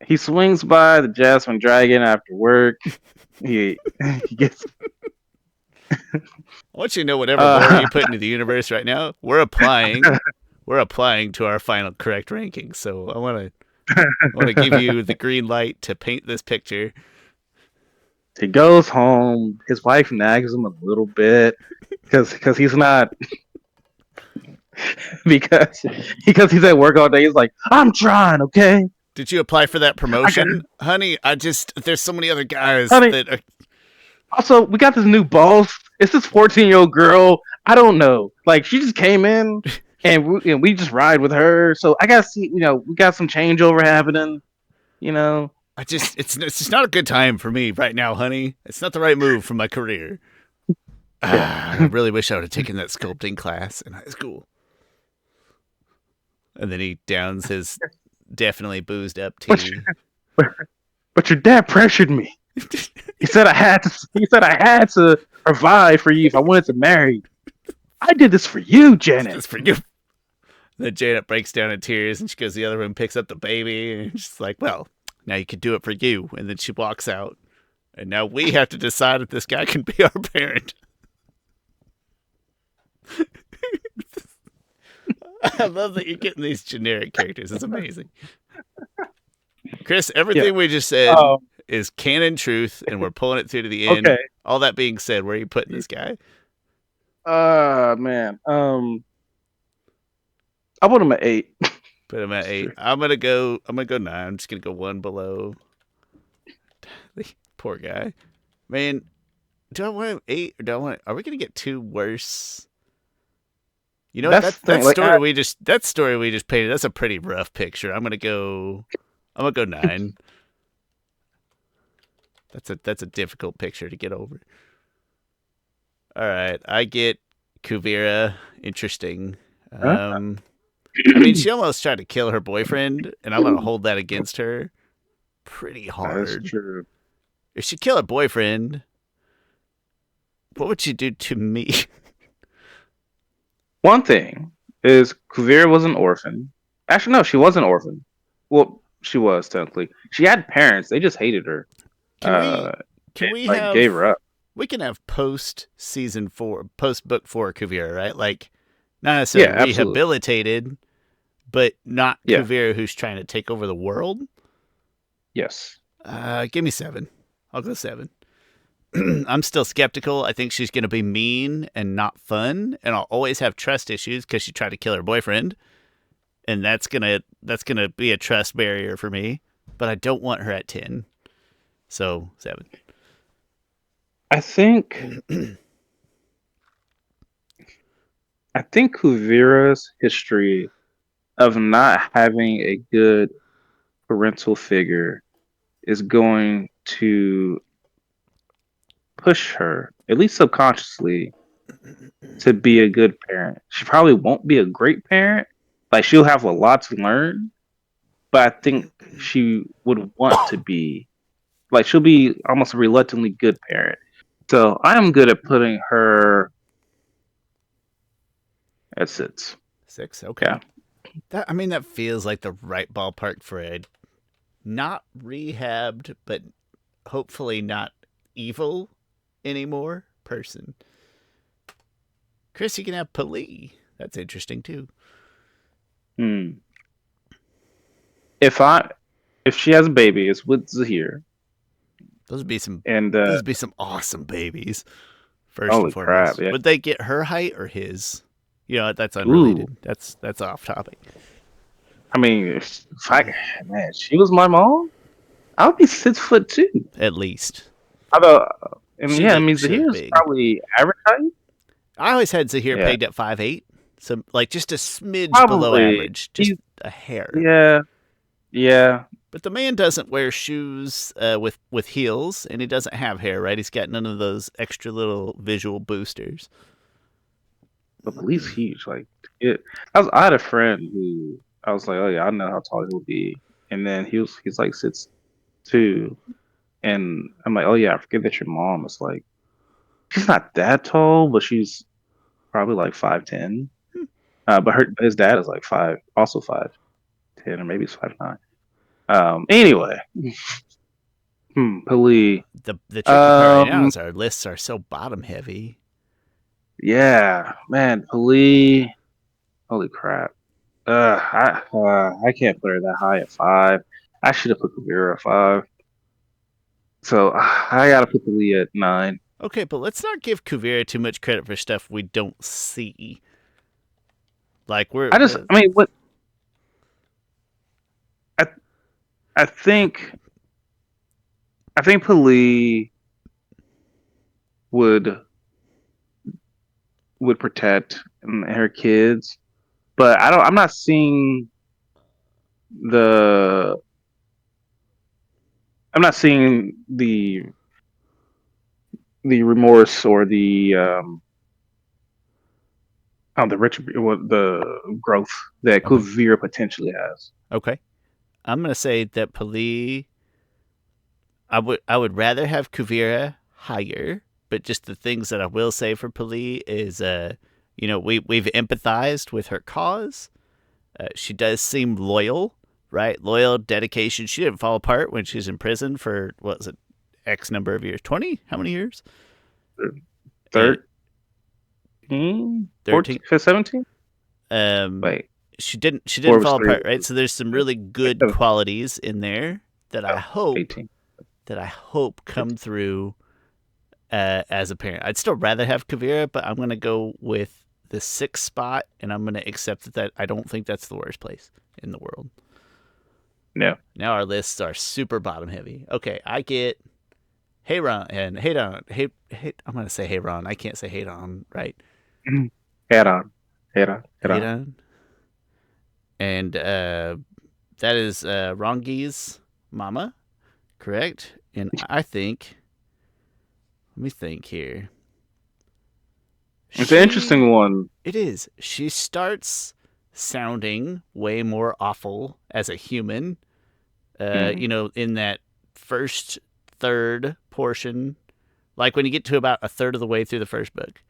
he swings by the Jasmine Dragon after work. He he gets I want you to know whatever lore uh you put into the universe right now, we're applying to our final correct ranking. So I want to give you the green light to paint this picture. he goes home. His wife nags him a little bit because he's not because because he's at work all day. He's like, I'm trying, okay? Did you apply for that I got promotion, honey? There's so many other guys honey. that are. Also, we got this new boss. It's this 14-year-old girl. I don't know. Like she just came in and we just ride with her. So I gotta see. We got some changeover happening. You know. It's just not a good time for me right now, honey. It's not the right move for my career. Yeah. I really wish I would have taken that sculpting class in high school. And then he downs his definitely boozed up But tea. but your dad pressured me. He said I had to. He said I had to provide for you if I wanted to marry. I did this for you, Janet. Just for you. Then Janet breaks down in tears and she goes to the other room, picks up the baby, and she's like, well, now you can do it for you. And then she walks out. And now we have to decide if this guy can be our parent. I love that you're getting these generic characters. It's amazing. Chris, Yeah. everything we just said Um. is canon truth, and we're pulling it through to the end. Okay. All that being said, where are you putting this guy? Man. I put him at 8. Put him at 8. I'm gonna go 9. I'm just gonna go one below. Poor guy. Man, do I want him 8 or do I want? Are we gonna get 2 worse? You know what? That's That the that thing. Like, story we just painted. That's a pretty rough picture. I'm gonna go 9. That's a difficult picture to get over. All right, I get Kuvira. Interesting. huh? I mean, she almost tried to kill her boyfriend, and I'm gonna hold that against her pretty That is hard. true. If she killed her boyfriend, what would she do to me? One thing is Kuvira was an orphan. Actually, no, she was an orphan. Well, she was technically. She had parents. They just hated her. Can we can And, we like gave her have up. we can have post season 4, post book 4 Kuvira, right? Like not necessarily Yeah, absolutely. rehabilitated, but not Yeah. Kuvira who's trying to take over the world. Yes. Give me 7. I'll go 7. I'm still skeptical. I think she's going to be mean and not fun, and I'll always have trust issues because she tried to kill her boyfriend, and that's gonna be a trust barrier for me. But I don't want her at 10, so 7. I think I think Kuvira's history of not having a good parental figure is going to push her, at least subconsciously, to be a good parent. She probably won't be a great parent. Like she'll have a lot to learn, but I think she would want to be like she'll be almost a reluctantly good parent. So I'm good at putting her at 6. 6. Yeah. Okay. That feels like the right ballpark for a not rehabbed, but hopefully not evil anymore person. Chris, you can have Pali. That's interesting too. Hmm. If I if she has a baby, it's with Zahir. Those would be some. And Those would be some awesome babies. First and holy crap, foremost, yeah. would they get her height or his? You know, that's Ooh. unrelated. That's off topic. I mean, if I man, she was my mom, I would be 6 foot 2. At least Although, and she yeah, I look mean she looked Zahir's big. probably average height. I always had Zahir Yeah, pegged at 5'8", so like just a smidge below probably. average, just He's a hair. yeah, yeah. But the man doesn't wear shoes with heels, and he doesn't have hair, right? He's got none of those extra little visual boosters. But Police huge. Like it. I had a friend who I was like, oh yeah, I know how tall he'll be, and then he's like 6'2", And I'm like, oh yeah, I forget that your mom is like, she's not that tall, but she's probably like 5'10". Hmm. But his dad is like also 5'10", or maybe he's 5'9". Anyway, Pali. The tricky part right now Um, is our lists are so bottom heavy. yeah, man, Pali. Holy crap. I can't put her that high at 5. I should have put Kavira at 5. So I gotta put Pali at 9. Okay, but let's not give Kuvira too much credit for stuff we don't see. Like I mean, what I I think I think Pali would protect her kids, but I'm not seeing the I'm not seeing the remorse or the growth that okay. Kuvira potentially has. Okay. I'm gonna say that Pali. I would rather have Kuvira higher, but just the things that I will say for Pali is we've empathized with her cause. She does seem loyal, right? Loyal, dedication. She didn't fall apart when she's in prison for what was it, X number of years? 20? How many years? And 13, 13. 14, 17. Um, Wait, she four didn't was fall three. apart, right? So there's some really good 7, qualities in there that I no, hope 18. come through as a parent. I'd still rather have Kavira, but I'm gonna go with the 6th spot, and I'm gonna accept that I don't think that's the worst place in the world. No. Now our lists are super bottom heavy. Okay, I get Hey Ron and Hey Don. Hey, I'm gonna say Hey Ron. I can't say Hey Don, right? Head on. Head on. Head Hey on. Don. And that is Rongi's mama, correct? And I think, let me think here. It's an interesting one. It is. She starts sounding way more awful as a human. Mm, In that first third portion, like when you get to about a third of the way through the first book,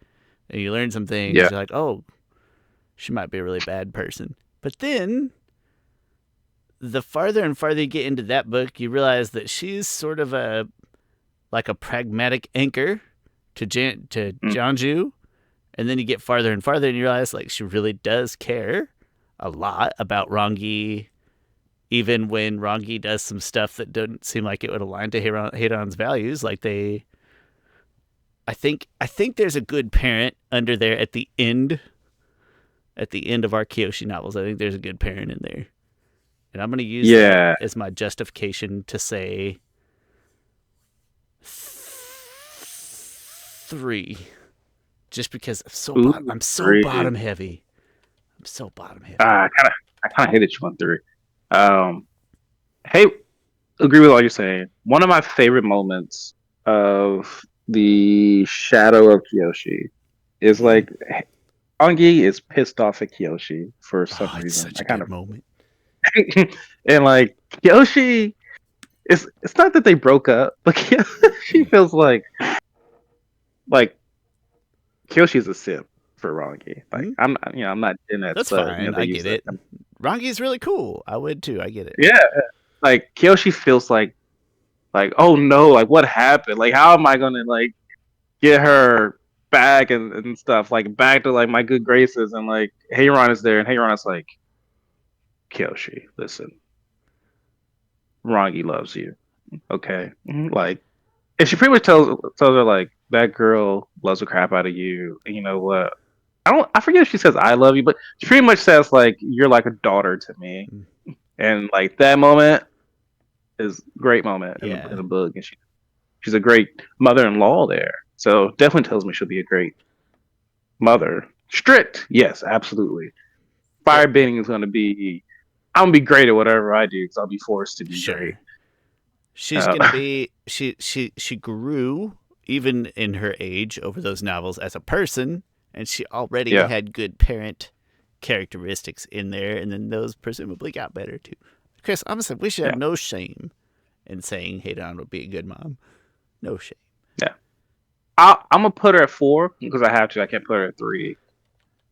and you learn some things, yeah. you're like, oh, she might be a really bad person. But then the farther and farther you get into that book, you realize that she's sort of a pragmatic anchor to Mm, Janju, and then you get farther and farther, and you realize like she really does care a lot about Rongi, even when Rongi does some stuff that doesn't seem like it would align to Heidan's values. Like I think there's a good parent under there at the end. At the end of our Kyoshi novels, I think there's a good parent in there. And I'm going to use that yeah. as my justification to say 3, just because Ooh, I'm so 3. bottom heavy. I'm so bottom heavy. I kind of hated you on 3. Um, hey, agree with all you're saying. One of my favorite moments of the Shadow of Kyoshi is Mm. like Angi is pissed off at Kyoshi for some Oh, it's reason. such I a kind good of moment. and like Kyoshi, it's not that they broke up, but she feels like Kyoshi's a simp for Rangi. Like Hmm? I'm not in that, That's but fine. they I use get that. it. Rangi's really cool. I would too. I get it. Yeah, like Kyoshi feels like oh no, like what happened? Like how am I gonna like get her back and stuff? Like back to like my good graces and like Heiron is there and Heiron is like Kyoshi, listen, Rangi loves you, okay? Like and she pretty much tells her like that girl loves the crap out of you, and you know what? I forget if she says I love you, but she pretty much says like you're like a daughter to me, Mm. and like that moment is a great moment in Yeah. the book, and she's a great mother-in-law there. So definitely tells me she'll be a great mother. Strict, yes, absolutely. Well, Firebending is going to be. I'm gonna be great at whatever I do because I'll be forced to be great. sure. She's Uh, gonna be she grew even in her age over those novels as a person, and she already yeah, had good parent characteristics in there, and then those presumably got better too. Chris, honestly, we should have yeah, no shame and saying Heidan would be a good mom. No shame. Yeah. I'm gonna put her at 4 because I have to. I can't put her at 3.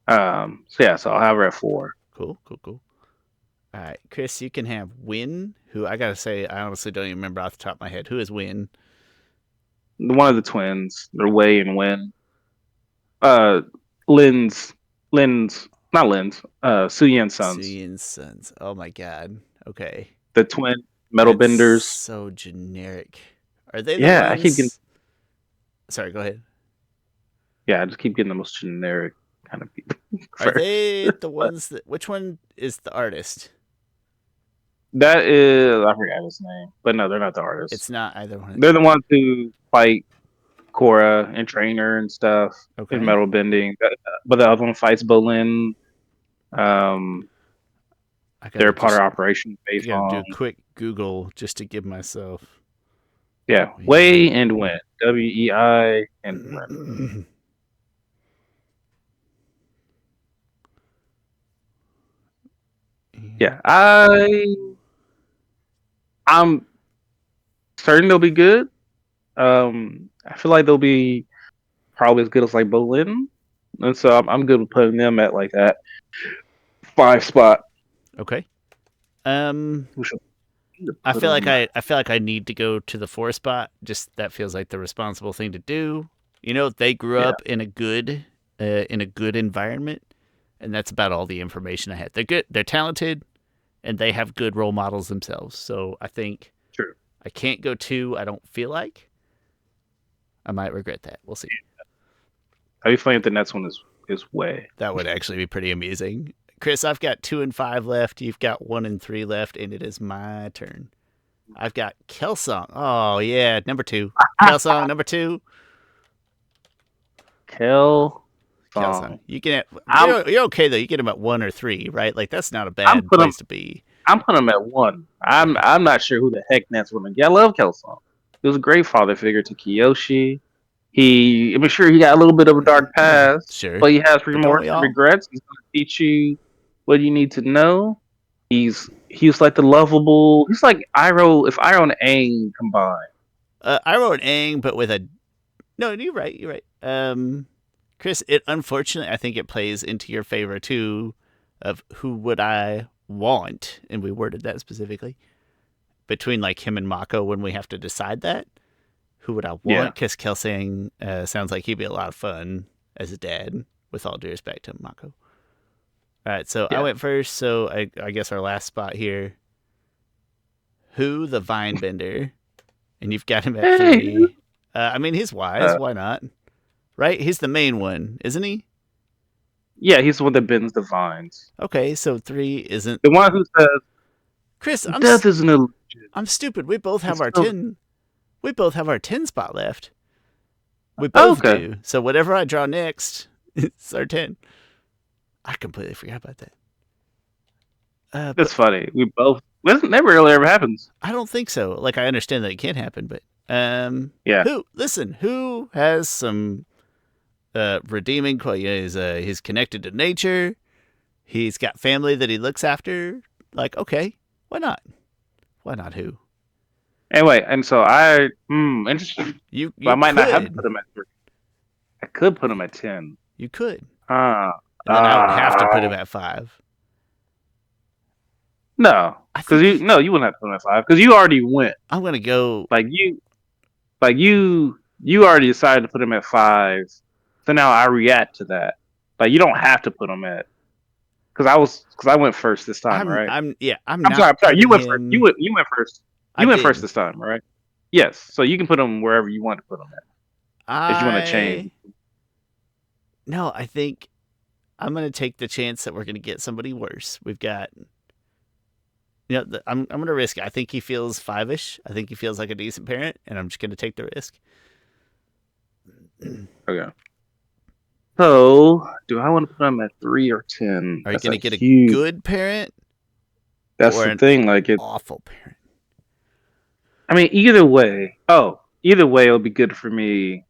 So I'll have her at 4. Cool. All right, Chris, you can have Win, who I gotta say, I honestly don't even remember off the top of my head. Who is Win? One of the twins. They're Wei and Wen. Uh, not Lin's. Su Yan's sons. Suyin Sons. Oh my god. Okay. The twin metal That's benders. so generic. Are they the Yeah, ones? I keep getting. Sorry, go ahead. Yeah, I just keep getting the most generic kind of people. Are they the ones that? Which one is the artist? That is, I forgot his name, but no, they're not the artists. It's not either one. They're the ones who fight Korra and Trainer and stuff in metal bending. But the other one fights Bolin. They're part of Operation I based gotta do on. a quick Google just to give myself. Yeah, Wei and Wen. WEI and Wen. Yeah, I'm certain they'll be good. I feel like they'll be probably as good as like Bolin, and so I'm good with putting them at like that 5 spot. Okay. I feel like I need to go to the 4 spot. Just that feels like the responsible thing to do. You know, they grew up in a good environment, and that's about all the information I had. They're good. They're talented, and they have good role models themselves. So I think I can't go 2. I don't feel like. I might regret that. We'll see. How you find the next one is Wei? That would actually be pretty amusing. Chris, I've got 2 and 5 left. You've got 1 and 3 left, and it is my turn. I've got Kelsong. Oh yeah, number 2. Kelsong, number 2. Kelsong. You can. You're okay though. You get him at 1 or 3, right? Like that's not a bad place to be. I'm putting him at 1. I'm not sure who the heck that's one. Yeah, I love Kelsong. He was a great father figure to Kyoshi. I'm sure he got a little bit of a dark past. Sure. But he has regrets. He's going to teach you what you need to know. He's like the lovable. He's like Iroh, if Iroh and Aang combined. Iroh and Aang, but with a. No, you're right. Chris, unfortunately, I think it plays into your favor too, of who would I want, and we worded that specifically, between like him and Mako when we have to decide that. Who would I want? Because Kelsang sounds like he'd be a lot of fun as a dad, with all due respect to Mako. All right, so I went first, so I guess our last spot here. Who the Vinebender? And you've got him at 3. I mean, he's wise. Why not? Right? He's the main one, isn't he? Yeah, he's the one that bends the vines. Okay, so 3 isn't... The one who says, Chris, death is an illusion. I'm stupid. We both have our 10... We both have our 10 spot left. We both do. So whatever I draw next, it's our 10. I completely forgot about that. That's funny. We both... That never really ever happens. I don't think so. Like, I understand that it can't happen, but... yeah. Who has some redeeming qualities? He's connected to nature. He's got family that he looks after. Like, okay, why not? Why not who? Anyway, and so interesting. You I might not have to put him at 3. I could put him at 10. You could. And then I would have to put him at 5. No, because you wouldn't have to put him at 5 because you already went. I'm gonna go you already decided to put him at 5. So now I react to that. Like you don't have to put him at because I went first this time, right? I'm sorry. You went first. You went first. You went first this time, right? Yes. So you can put him wherever you want to put him at. If you want to change. No, I think I'm going to take the chance that we're going to get somebody worse. We've got, I'm going to risk it. I think he feels 5-ish. I think he feels like a decent parent, and I'm just going to take the risk. Okay. So, do I want to put him at 3 or 10? Are you going to get a good parent? That's the thing. Like an awful parent. I mean, either way. It'll be good for me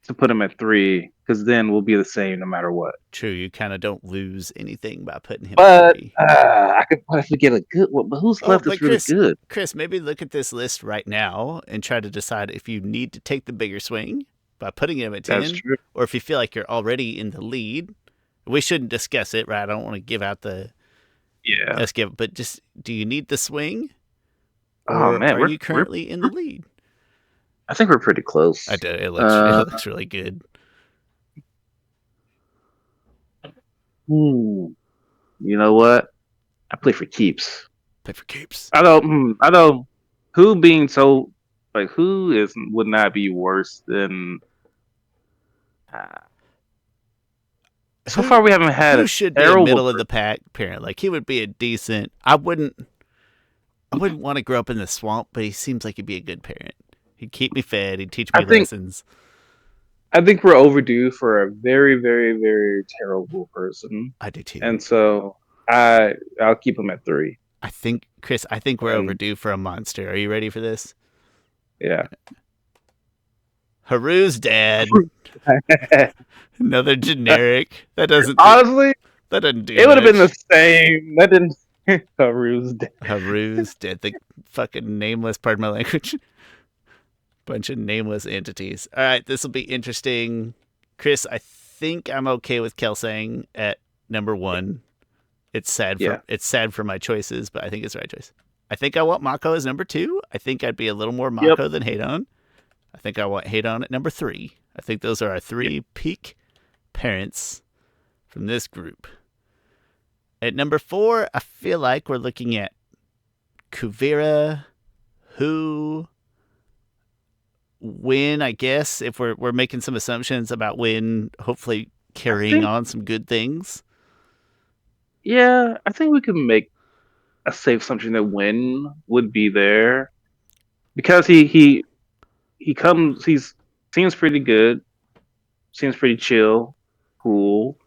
to put him at 3 because then we'll be the same no matter what. True, you kind of don't lose anything by putting him at But 3. I could probably get a good one. But who's Oh, left but that's really good? Chris, maybe look at this list right now and try to decide if you need to take the bigger swing by putting him at That's 10, true. or if you feel like you're already in the lead. We shouldn't discuss it, right? I don't want to give out the Yeah. let's give, but just do you need the swing, Oh or man, are you currently in the lead? I think we're pretty close. I do. It looks really good. You know what? I play for keeps. Play for keeps. I know who being so like who is would not be worse than. Uh, so Who far, we haven't had who a should be a terrible. middle of the pack parent? Like he would be a decent. I wouldn't want to grow up in the swamp, but he seems like he'd be a good parent. He'd keep me fed. He'd teach I me think lessons. I think we're overdue for a very, very, very terrible person, I do too. and so I'll keep him at 3. I think, Chris, we're And overdue for a monster. Are you ready for this? yeah, Haru's dad. Another generic. That doesn't honestly, do it would have been much. the same. That didn't. Haru's dead. Haru's dad. The fucking nameless, pardon my language. Bunch of nameless entities. All right, this will be interesting. Chris, I think I'm okay with Kelsang at number 1. It's sad for my choices, but I think it's the right choice. I think I want Mako as number 2. I think I'd be a little more Mako than Hadon. I think I want Hadon at number 3. I think those are our 3 peak parents from this group. At number 4, I feel like we're looking at Kuvira, who, Win, I guess, if we're making some assumptions about Win, hopefully carrying on some good things. Yeah, I think we can make a safe assumption that Win would be there because he seems pretty good, seems pretty chill, cool.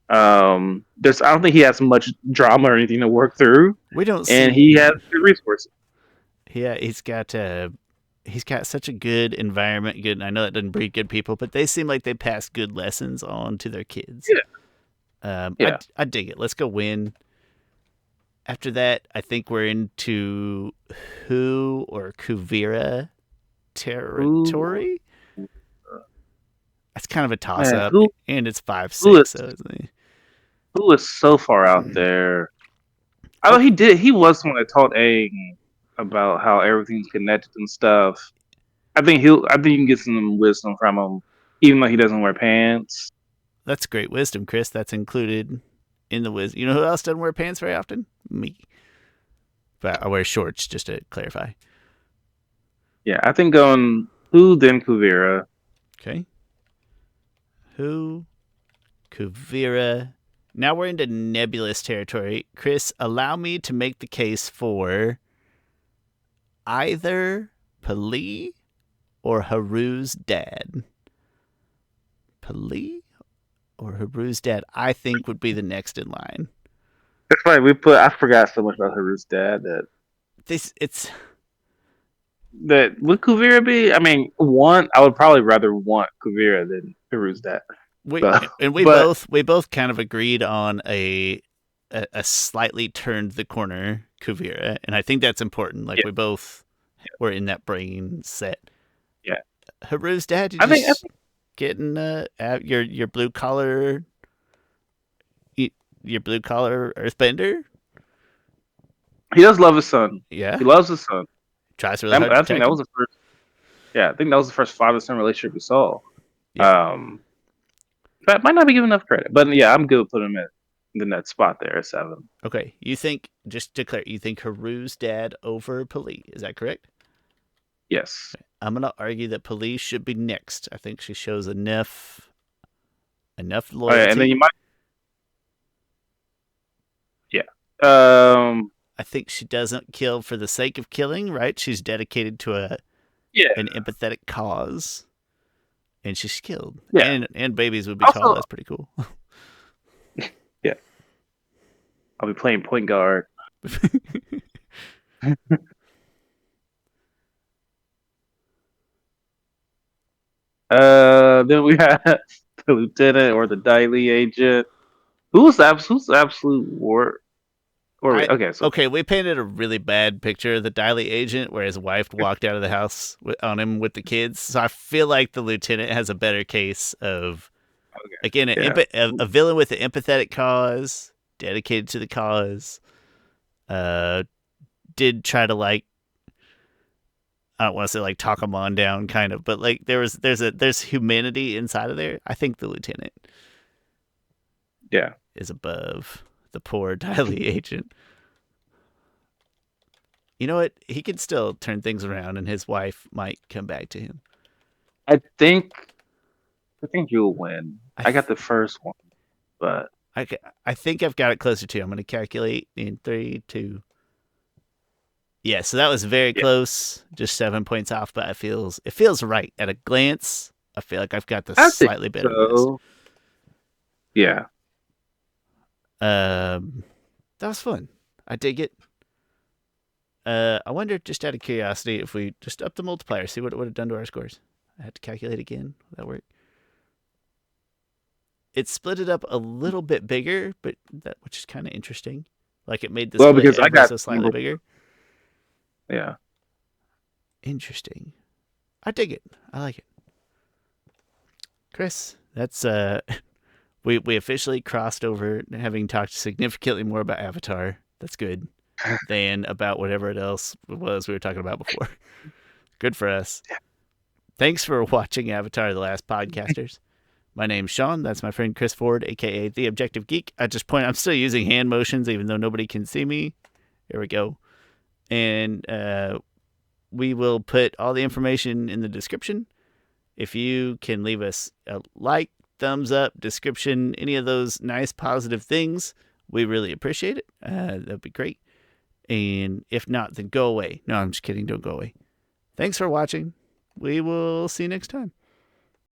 I don't think he has much drama or anything to work through, We don't and see. he has good resources. Yeah, he's got such a good environment. Good, I know that doesn't breed good people, but they seem like they pass good lessons on to their kids. Yeah. I dig it. Let's go Win. After that, I think we're into Who or Kuvira territory. That's kind of a toss up, and it's 5-6. Who is so far out there? I know he was the one that taught Aang about how everything's connected and stuff. I think you can get some wisdom from him, even though he doesn't wear pants. That's great wisdom, Chris. That's included in the wisdom. You know who else doesn't wear pants very often? Me. But I wear shorts, just to clarify. Yeah, I think going Who, then Kuvira. Okay. Who, Kuvira. Now we're into nebulous territory. Chris, allow me to make the case for either Pali or Haru's dad. Pali or Haru's dad, I think, would be the next in line. That's right. I forgot so much about Haru's dad that would Kuvira be? I mean, I would probably rather want Kuvira than Haru's dad. We both kind of agreed on a slightly turned the corner Kuvira, and I think that's important. Like we both were in that brain set. Yeah. Haru's dad, I think getting your blue collar earthbender. He does love his son. Yeah, he loves his son. Tries really hard to I think that was the first. Yeah, I think that was the first father-son relationship we saw. Yeah. That might not be given enough credit, but yeah, I'm good with putting him in that spot there at 7. Okay, you think, just to clear, you think Haru's dad over Pali? Is that correct? Yes. Okay. I'm gonna argue that Pali should be next. I think she shows enough loyalty. Oh, yeah, and then you might. Yeah. I think she doesn't kill for the sake of killing, right? She's dedicated to an empathetic cause, and she's skilled. Yeah. And babies would be also, tall. That's pretty cool. Yeah. I'll be playing point guard. Then we had the lieutenant or the daily agent. Who's the absolute war? Or I okay, so okay, we painted a really bad picture of the Diley agent where his wife walked out of the house on him with the kids. So I feel like the lieutenant has a better case of again yeah, a villain with an empathetic cause, dedicated to the cause. Uh, did try to like I don't want to say like talk him on down, kind of, but like there's humanity inside of there. I think the lieutenant yeah. is above the poor Diley agent. You know what? He can still turn things around, and his wife might come back to him. I think I think you'll win. I I got th- the first one, but I, I think I've got it closer to. I'm going to calculate in 3, 2. Yeah, so that was very yeah, close, just 7 points off, but it feels right at a glance. I feel like I've got the I think slightly better list. so. Yeah, Um, that was fun. I dig it. I wonder, just out of curiosity, if we just up the multiplier, see what it would have done to our scores. I had to calculate again. Would that work? It split it up a little bit bigger, but which is kind of interesting. Like it made the well, split because I ever got so slightly number. bigger. Yeah, Interesting. I dig it. I like it. Chris, that's we officially crossed over, having talked significantly more about Avatar. That's good. Than about whatever it else was we were talking about before. Good for us. Thanks for watching Avatar: The Last Podcasters. My name's Shawn. That's my friend Chris Ford, aka The Objective Geek. At this point, I'm still using hand motions, even though nobody can see me. Here we go. And we will put all the information in the description. If you can leave us a like, thumbs up, description, any of those nice positive things, we really appreciate it. That'd be great. And if not, then go away. No, I'm just kidding. Don't go away. Thanks for watching. We will see you next time.